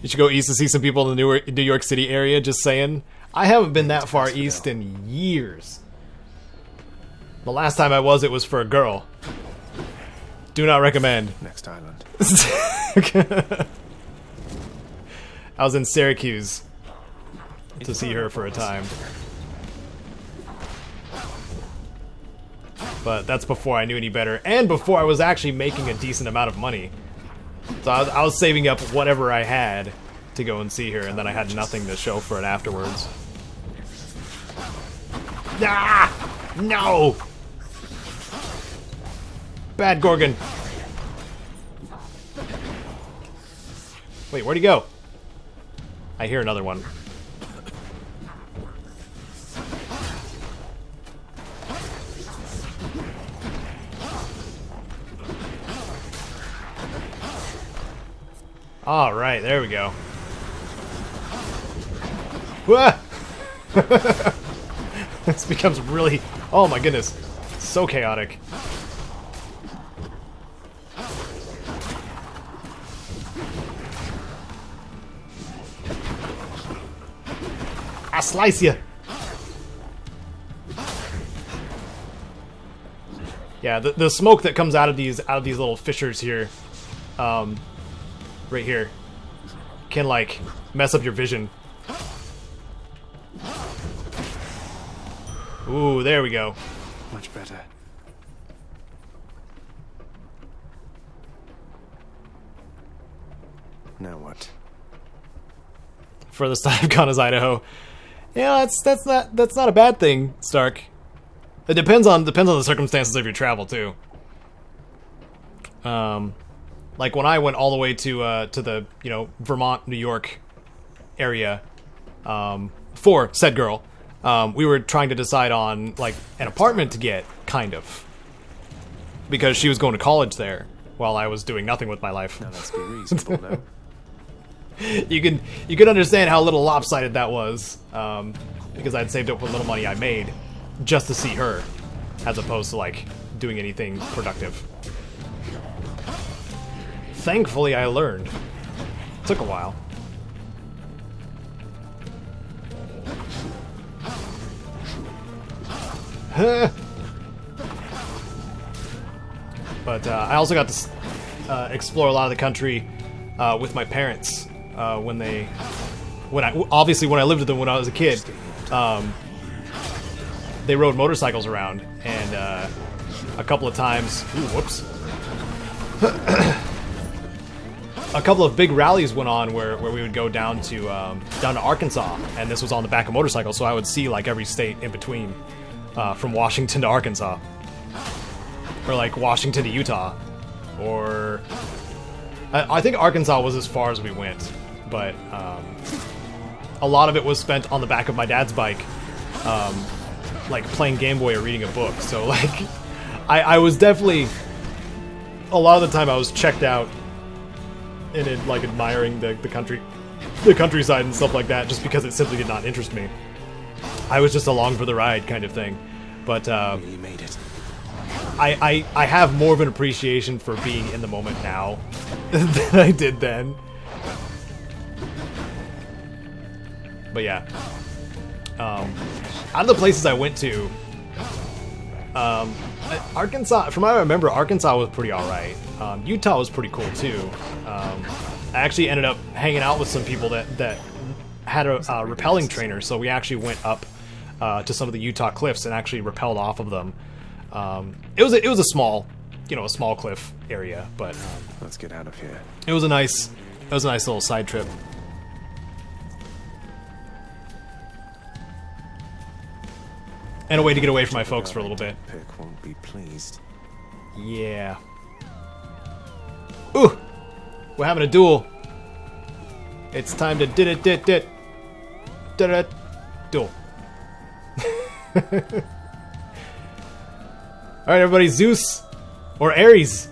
You should go east to see some people in the New York City area, just saying. I haven't been that far east in years. The last time I was, it was for a girl. Do not recommend. Next island. I was in Syracuse to see her for a time. But that's before I knew any better, and before I was actually making a decent amount of money. So I was saving up whatever I had to go and see her, and then I had nothing to show for it afterwards. Ah! No! Bad Gorgon. Wait, where'd he go? I hear another one. Alright, there we go. Wah! This becomes really... Oh my goodness. So chaotic. I slice you. Yeah, the smoke that comes out of these little fissures here, right here, can like mess up your vision. Ooh, there we go. Much better. Now what? Furthest I've gone is Idaho. Yeah, that's not a bad thing, Stark. It depends on the circumstances of your travel too. Like when I went all the way to the Vermont, New York area for said girl, we were trying to decide on like an apartment to get, kind of, because she was going to college there while I was doing nothing with my life. Now let's be reasonable, no? You can understand how little lopsided that was, because I'd saved up what little money I made just to see her, as opposed to like doing anything productive. Thankfully, I learned. Took a while. But I also got to explore a lot of the country with my parents when I lived with them when I was a kid. They rode motorcycles around, and a couple of times, a couple of big rallies went on where we would go down to Arkansas, and this was on the back of motorcycles, so I would see like every state in between, from Washington to Arkansas, or like Washington to Utah, or I think Arkansas was as far as we went, but a lot of it was spent on the back of my dad's bike, like playing Game Boy or reading a book. So like I was definitely, a lot of the time I was checked out and like admiring the countryside and stuff like that, just because it simply did not interest me. I was just along for the ride kind of thing. But You made it. I have more of an appreciation for being in the moment now than I did then. But yeah, out of the places I went to, Arkansas, from what I remember, Arkansas was pretty alright. Utah was pretty cool too. I actually ended up hanging out with some people that had a rappelling trainer, so we actually went up to some of the Utah cliffs and actually rappelled off of them. It was a small, a small cliff area, but let's get out of here. It was a nice little side trip. And a way to get away from my folks for a little bit. Pick won't be pleased. Yeah. Ooh! We're having a duel. It's time to dit duel. Alright, everybody, Zeus or Ares?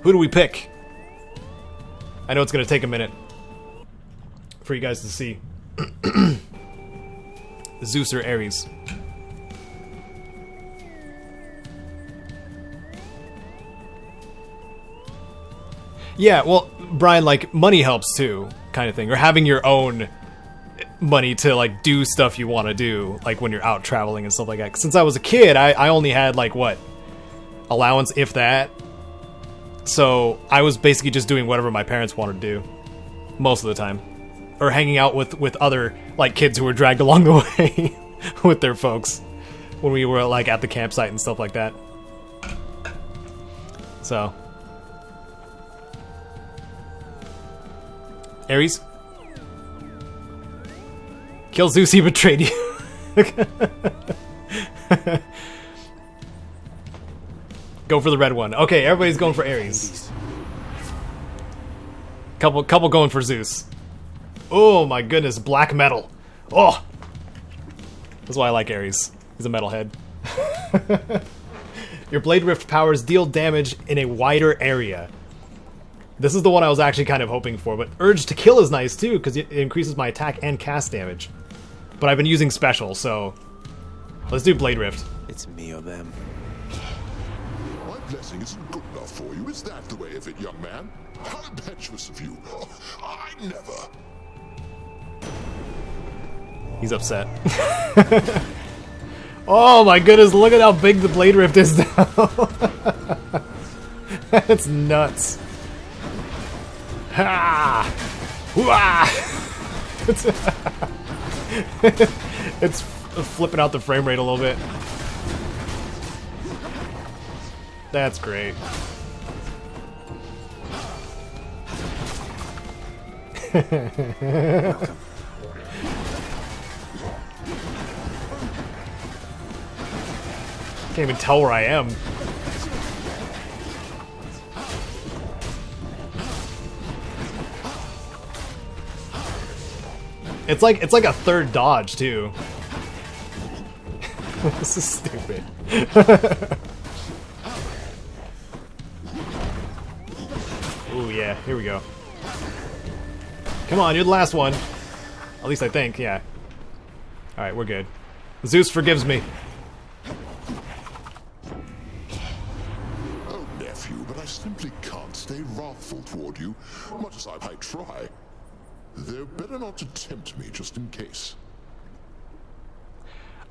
Who do we pick? I know it's gonna take a minute for you guys to see. Zeus or Ares? Yeah, well, Brian, like, money helps too, kind of thing. Or having your own money to, like, do stuff you want to do, like, when you're out traveling and stuff like that. Since I was a kid, I only had, like, what? Allowance, if that. So, I was basically just doing whatever my parents wanted to do. Most of the time. Or hanging out with other, like, kids who were dragged along the way with their folks. When we were, like, at the campsite and stuff like that. So... Ares? Kill Zeus, he betrayed you. Go for the red one. Okay, everybody's going for Ares. Couple going for Zeus. Oh my goodness, black metal. Oh! That's why I like Ares. He's a metalhead. Your Blade Rift powers deal damage in a wider area. This is the one I was actually kind of hoping for, but Urge to Kill is nice too, because it increases my attack and cast damage. But I've been using Special, so let's do Blade Rift. It's me or them. My blessing isn't good enough for you. Is that the way of it, young man? How impetuous of you. I never. He's upset. Oh my goodness, look at how big the Blade Rift is now. That's nuts. Ha! It's flipping out the frame rate a little bit. That's great. Welcome. Can't even tell where I am. It's like a third dodge too. This is stupid. Ooh yeah, here we go. Come on, you're the last one. At least I think, yeah. Alright, we're good. Zeus forgives me. Oh, nephew, but I simply can't stay wrathful toward you, much as I might try. They're better not to tempt me, just in case.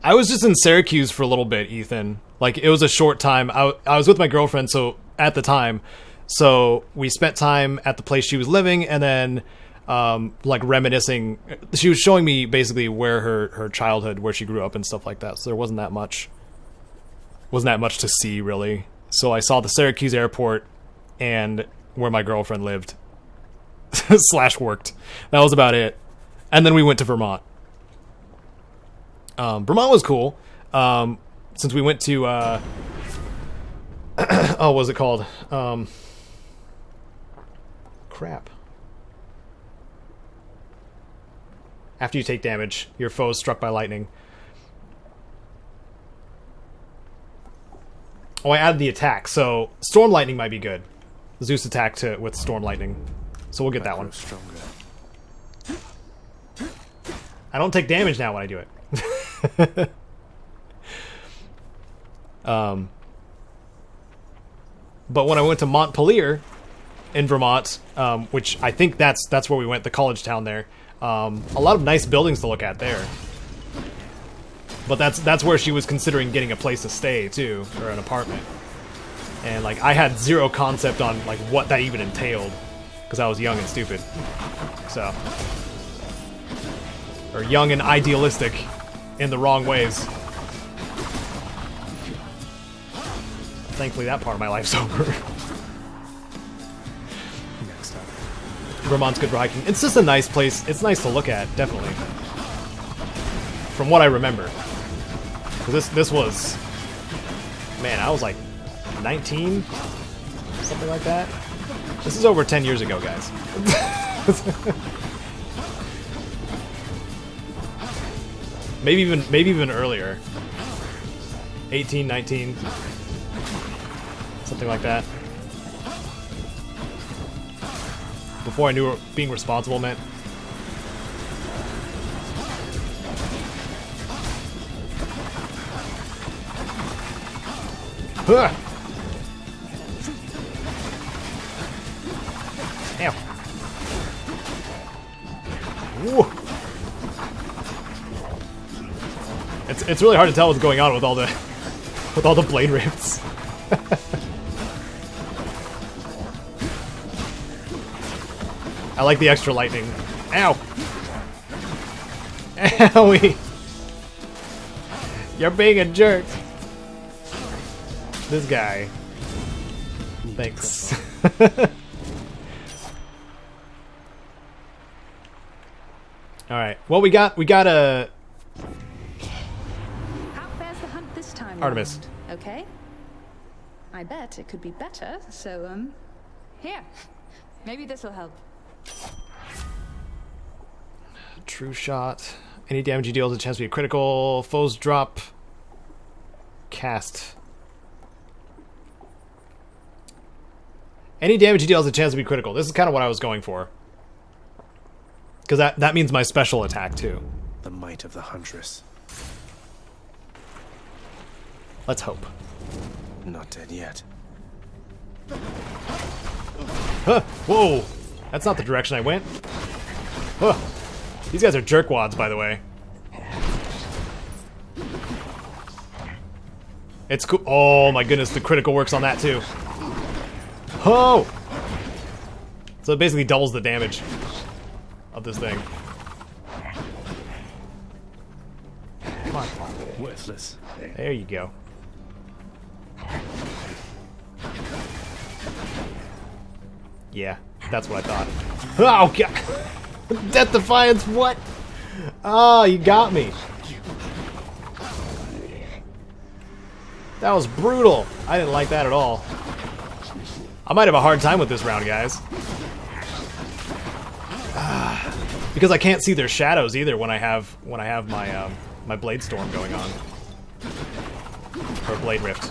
I was just in Syracuse for a little bit, Ethan. Like, it was a short time. I was with my girlfriend, so at the time. So we spent time at the place she was living, and then, like, reminiscing. She was showing me, basically, where her childhood, where she grew up and stuff like that. So there wasn't that much to see, really. So I saw the Syracuse airport and where my girlfriend lived. / worked. That was about it. And then we went to Vermont. Vermont was cool. Since we went to oh, what was it called? Crap. After you take damage, your foe is struck by lightning. Oh, I added the attack, so Storm Lightning might be good. Zeus attack with Storm Lightning. So we'll get that one. Stronger. I don't take damage now when I do it. But when I went to Montpelier in Vermont, which I think that's where we went, the college town there, a lot of nice buildings to look at there. But that's where she was considering getting a place to stay too, or an apartment. And like I had zero concept on like what that even entailed, because I was young and stupid. So, or young and idealistic in the wrong ways. Thankfully, that part of my life's over. Next up. Vermont's good for hiking. It's just a nice place. It's nice to look at, definitely. From what I remember. This was, man, I was like 19, something like that. This is over 10 years ago, guys. maybe even earlier. 18, 19, something like that. Before I knew what being responsible meant. Huh. Ow. Woo. It's really hard to tell what's going on with all the blade rifts. I like the extra lightning. Ow. Owie. You're being a jerk. This guy. Thanks. Alright. Well, we got a... How fares the hunt this time? Artemis. Round? Okay. I bet it could be better, so, here. Maybe this'll help. True shot. Any damage you deal has a chance to be a critical. Foes drop. Cast. Any damage you deal has a chance to be critical. This is kind of what I was going for. Because that means my special attack, too. The might of the Huntress. Let's hope. Not dead yet. Huh. Whoa! That's not the direction I went. Huh. These guys are jerkwads, by the way. It's cool. Oh my goodness, the critical works on that too. Oh! So it basically doubles the damage of this thing. Come on. Worthless. There you go. Yeah, that's what I thought. Oh god! Death Defiance, what? Oh, you got me. That was brutal. I didn't like that at all. I might have a hard time with this round, guys. Because I can't see their shadows either when I have my my Blade Storm going on. Or Blade Rift.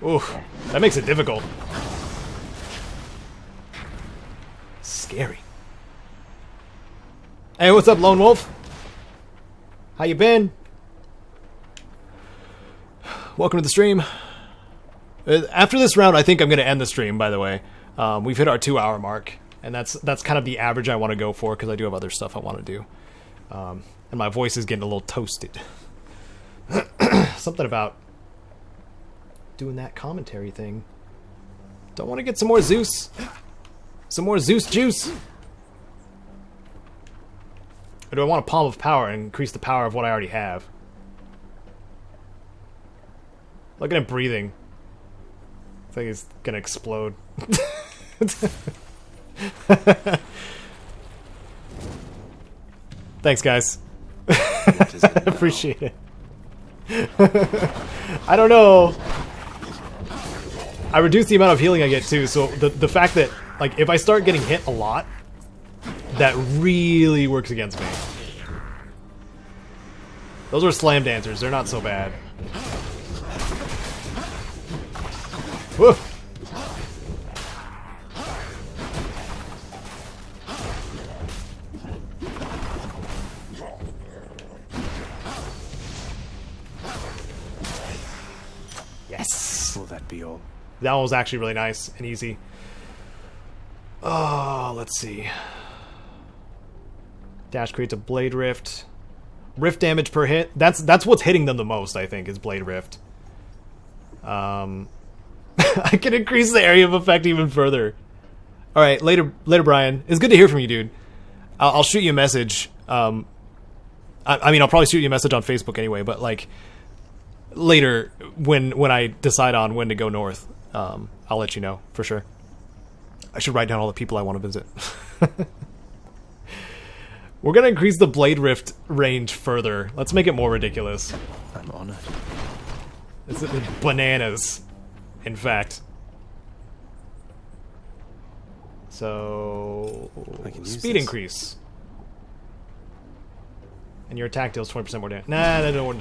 Oof, that makes it difficult. Scary. Hey, what's up, Lone Wolf? How you been? Welcome to the stream. After this round, I think I'm going to end the stream, by the way. We've hit our 2-hour mark, and that's kind of the average I want to go for, because I do have other stuff I want to do. And my voice is getting a little toasted. Something about doing that commentary thing. Don't want to get some more Zeus. Some more Zeus juice. Or do I want a Palm of Power and increase the power of what I already have? Look at him breathing. It's like he's gonna explode. Thanks, guys. Appreciate it. I don't know. I reduce the amount of healing I get too, so the fact that, like, if I start getting hit a lot, that really works against me. Those are slam dancers, they're not so bad. Woo! Yes! Will that be all? That one was actually really nice and easy. Oh, let's see. Dash creates a blade rift. Rift damage per hit. That's what's hitting them the most, I think, is blade rift. I can increase the area of effect even further. All right, later, Brian. It's good to hear from you, dude. I'll shoot you a message. I mean, I'll probably shoot you a message on Facebook anyway. But like later, when I decide on when to go north, I'll let you know for sure. I should write down all the people I want to visit. We're gonna increase the blade rift range further. Let's make it more ridiculous. I'm honored. It's bananas, in fact. So speed increase, and your attack deals 20% more damage. Nah, that don't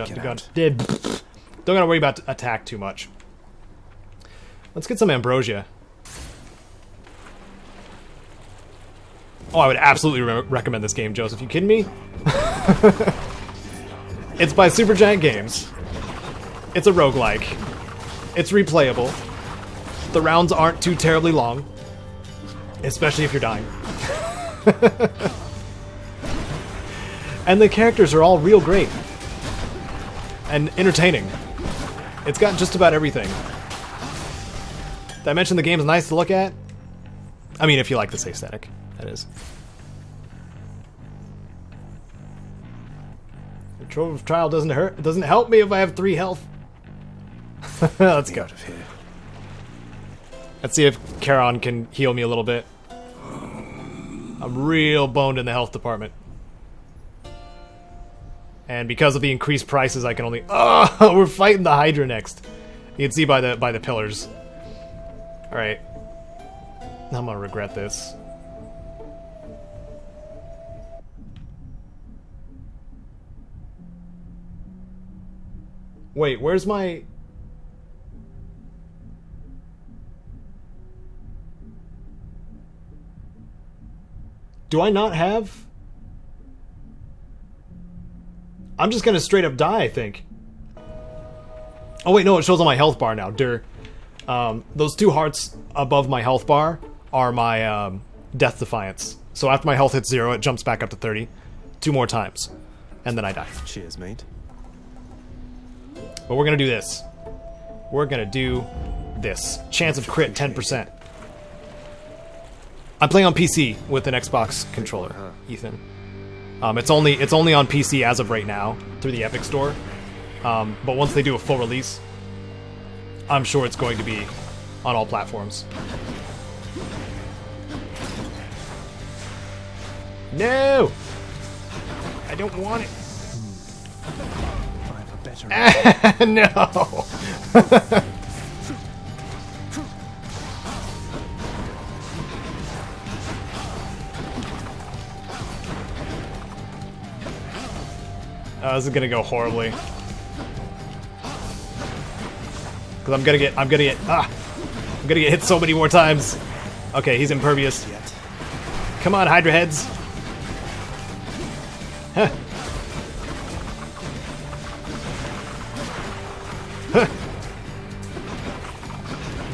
gotta worry about attack too much. Let's get some ambrosia. Oh, I would absolutely recommend this game, Joseph. You kidding me? It's by Supergiant Games. It's a roguelike. It's replayable. The rounds aren't too terribly long. Especially if you're dying. And the characters are all real great. And entertaining. It's got just about everything. Did I mention the game's nice to look at? I mean, if you like this aesthetic, that is. The Trove of Trial doesn't hurt. It doesn't help me if I have 3 health. Let's go. Out of here. Let's see if Charon can heal me a little bit. I'm real boned in the health department. And because of the increased prices, I can only... Oh, we're fighting the Hydra next. You can see by the pillars. Alright. I'm gonna regret this. Wait, where's my... Do I not have... I'm just gonna straight up die, I think. Oh wait, no, it shows on my health bar now. Those 2 hearts above my health bar are my Death Defiance. So after my health hits 0, it jumps back up to 30. 2 more times. And then I die. Cheers, mate. But we're gonna do this. We're gonna do this. Chance of crit, 10%. I'm playing on PC with an Xbox controller, Ethan. It's only on PC as of right now through the Epic Store. But once they do a full release, I'm sure it's going to be on all platforms. No! I don't want it. I have a better no! This is gonna go horribly. Cause I'm gonna get hit so many more times. Okay, he's impervious. Come on, Hydra heads. Huh. Huh.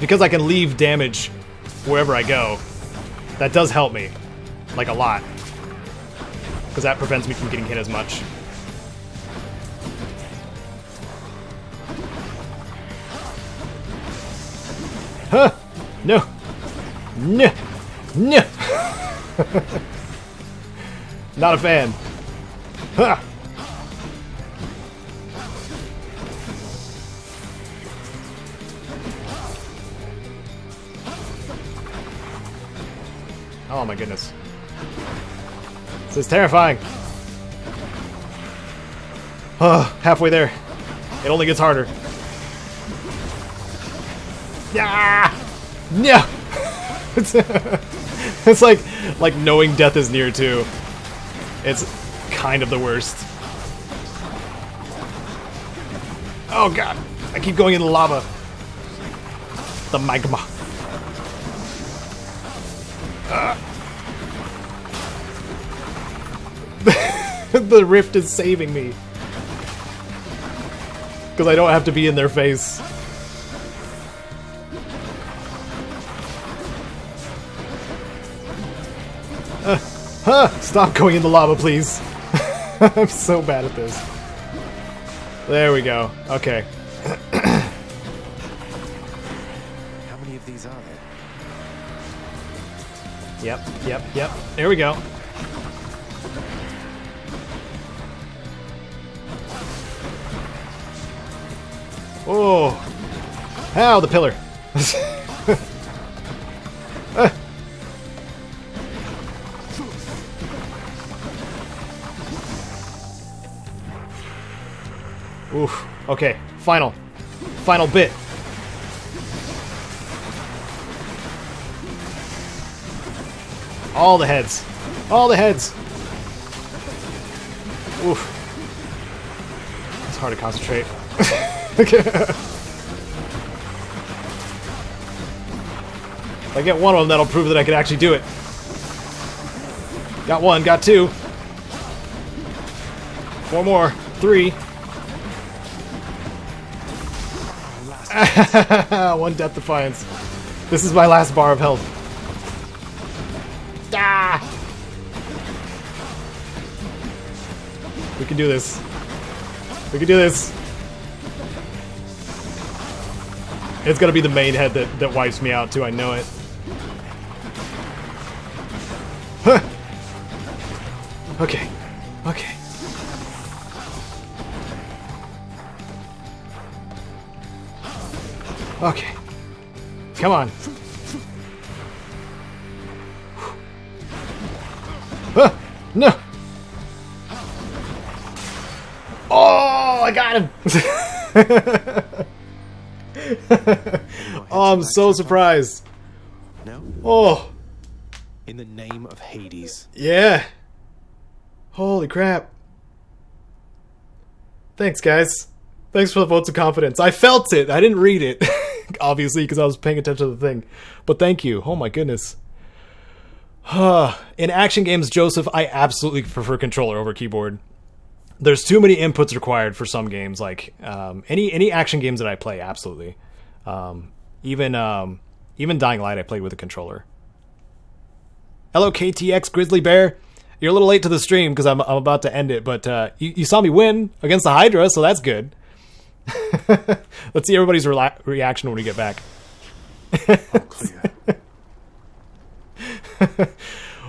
Because I can leave damage wherever I go, that does help me. Like a lot. Because that prevents me from getting hit as much. Huh! No! No! No! Not a fan. Huh! Oh my goodness. This is terrifying. Oh, halfway there. It only gets harder. Yeah! Yeah! It's like knowing death is near too. It's kind of the worst. Oh god! I keep going in the lava. The magma. The rift is saving me. Because I don't have to be in their face. Stop going in the lava, please. I'm so bad at this. There we go. Okay. How many of these are there? Yep. There we go. Oh. Ow, the pillar. Oof. Okay. Final bit. All the heads. All the heads. Oof. It's hard to concentrate. If I get one of them, that'll prove that I can actually do it. Got one, got two. 4 more. 3. One death defiance. This is my last bar of health. Ah! We can do this. We can do this. It's gonna be the main head that wipes me out too, I know it. Huh. Okay. Okay. Okay. Come on. No! Oh, I got him! Oh, I'm so surprised. No? Oh. In the name of Hades. Yeah. Holy crap. Thanks, guys. Thanks for the votes of confidence. I felt it. I didn't read it. Obviously, because I was paying attention to the thing. But thank you. Oh my goodness. In action games, Joseph, I absolutely prefer controller over keyboard. There's too many inputs required for some games. Like any action games that I play, absolutely. Even Dying Light, I played with a controller. Hello, KTX Grizzly Bear. You're a little late to the stream because I'm about to end it, but you saw me win against the Hydra, so that's good. Let's see everybody's reaction when we get back.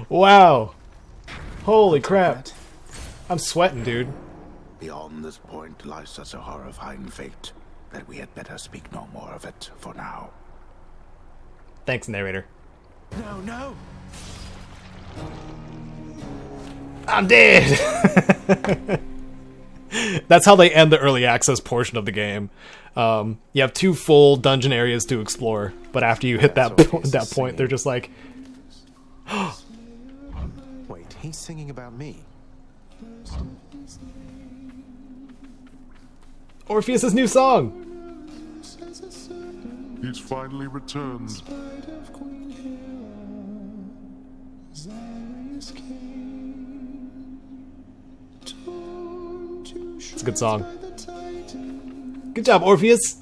Wow. Holy crap. I'm sweating, dude. Beyond this point lies such a horrifying fate that we had better speak no more of it for now. Thanks, narrator. No. I'm dead! That's how they end the early access portion of the game. You have 2 full dungeon areas to explore, but after you hit that point, they're just like... Wait, he's singing about me. Orpheus' new song! He's finally returned. It's a good song. Good job, Orpheus!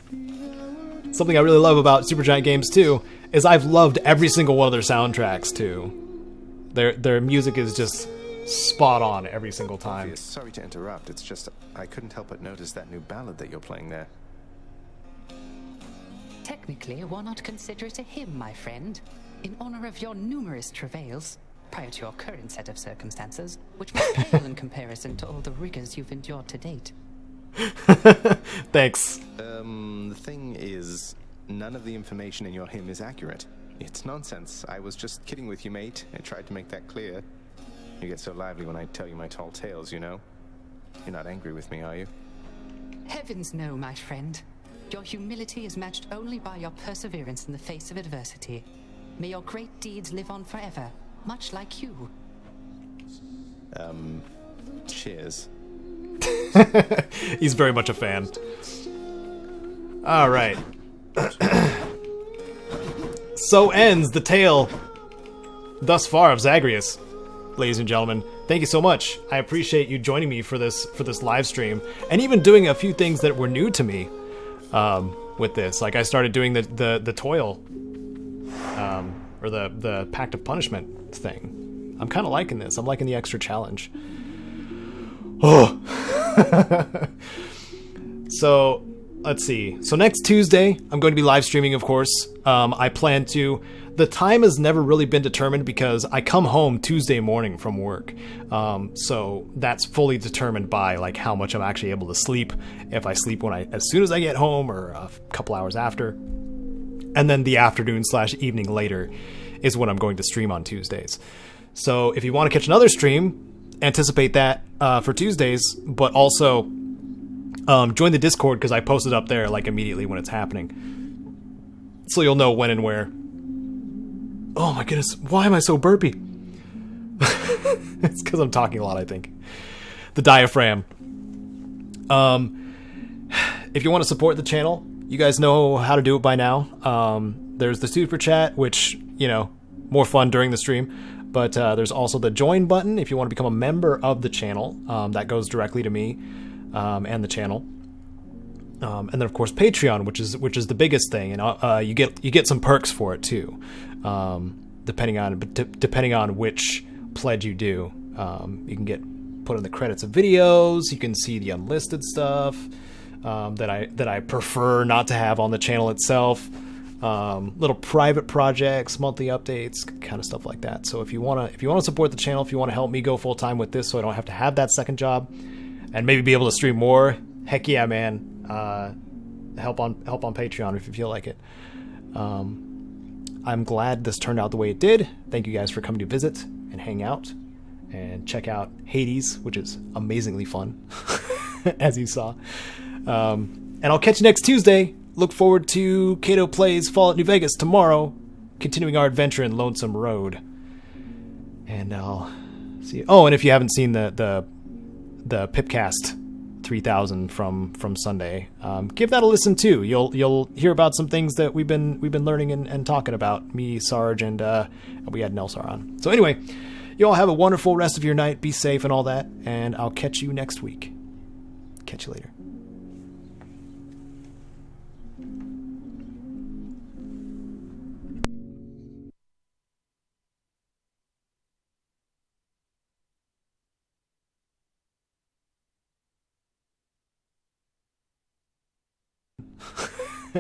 Something I really love about Supergiant games, too, is I've loved every single one of their soundtracks, too. Their music is just spot on every single time. Orpheus, sorry to interrupt, it's just I couldn't help but notice that new ballad that you're playing there. Technically, why not consider it a hymn, my friend? In honor of your numerous travails, prior to your current set of circumstances, which must pale in comparison to all the rigors you've endured to date. Thanks. The thing is, none of the information in your hymn is accurate. It's nonsense. I was just kidding with you, mate. I tried to make that clear. You get so lively when I tell you my tall tales, you know? You're not angry with me, are you? Heavens no, my friend. Your humility is matched only by your perseverance in the face of adversity. May your great deeds live on forever, much like you. Cheers. He's very much a fan. Alright. So ends the tale thus far of Zagreus, ladies and gentlemen. Thank you so much. I appreciate you joining me for this live stream, and even doing a few things that were new to me with this. Like I started doing the toil or the Pact of Punishment thing. I'm kind of liking this. I'm liking the extra challenge. Oh. So let's see. So next Tuesday, I'm going to be live streaming, of course. I plan to. The time has never really been determined because I come home Tuesday morning from work. So that's fully determined by like how much I'm actually able to sleep. If I sleep as soon as I get home or a couple hours after. And then the afternoon/evening later is when I'm going to stream on Tuesdays. So if you want to catch another stream, anticipate that for Tuesdays, but also join the Discord because I post it up there like immediately when it's happening. So you'll know when and where. Oh my goodness, why am I so burpy? It's because I'm talking a lot, I think. The diaphragm. If you want to support the channel, you guys know how to do it by now. There's the super chat, which, you know, more fun during the stream. But there's also the join button if you want to become a member of the channel. That goes directly to me and the channel. And then of course Patreon, which is the biggest thing, and you get some perks for it too, depending on which pledge you do. You can get put in the credits of videos. You can see the unlisted stuff that I prefer not to have on the channel itself. Little private projects, monthly updates, kind of stuff like that. So if you want to support the channel, if you want to help me go full time with this, so I don't have to have that second job, and maybe be able to stream more, heck yeah, man. Help on Patreon if you feel like it. I'm glad this turned out the way it did. Thank you guys for coming to visit and hang out and check out Hades, which is amazingly fun, as you saw. And I'll catch you next Tuesday. Look forward to Caedo Plays Fallout New Vegas tomorrow, continuing our adventure in Lonesome Road. And I'll see you. Oh, and if you haven't seen the Pipcast 3000 from Sunday, give that a listen too. You'll hear about some things that we've been learning and talking about. Me, Sarge, and we had Nelsar on. So anyway, you all have a wonderful rest of your night. Be safe and all that, and I'll catch you next week. Catch you later.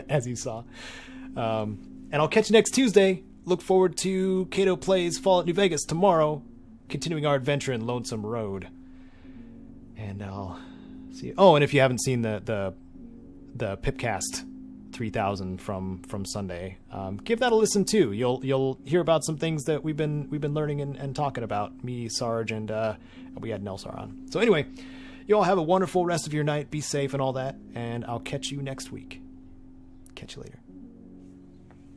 As you saw. And I'll catch you next Tuesday. Look forward to Caedo Plays Fallout New Vegas tomorrow, continuing our adventure in Lonesome Road. And I'll see you. Oh, and if you haven't seen the Pipcast 3000 from Sunday, give that a listen too. You'll hear about some things that we've been learning and talking about. Me, Sarge, and we had Nelsar on. So anyway, you all have a wonderful rest of your night. Be safe and all that, and I'll catch you next week. Catch you later.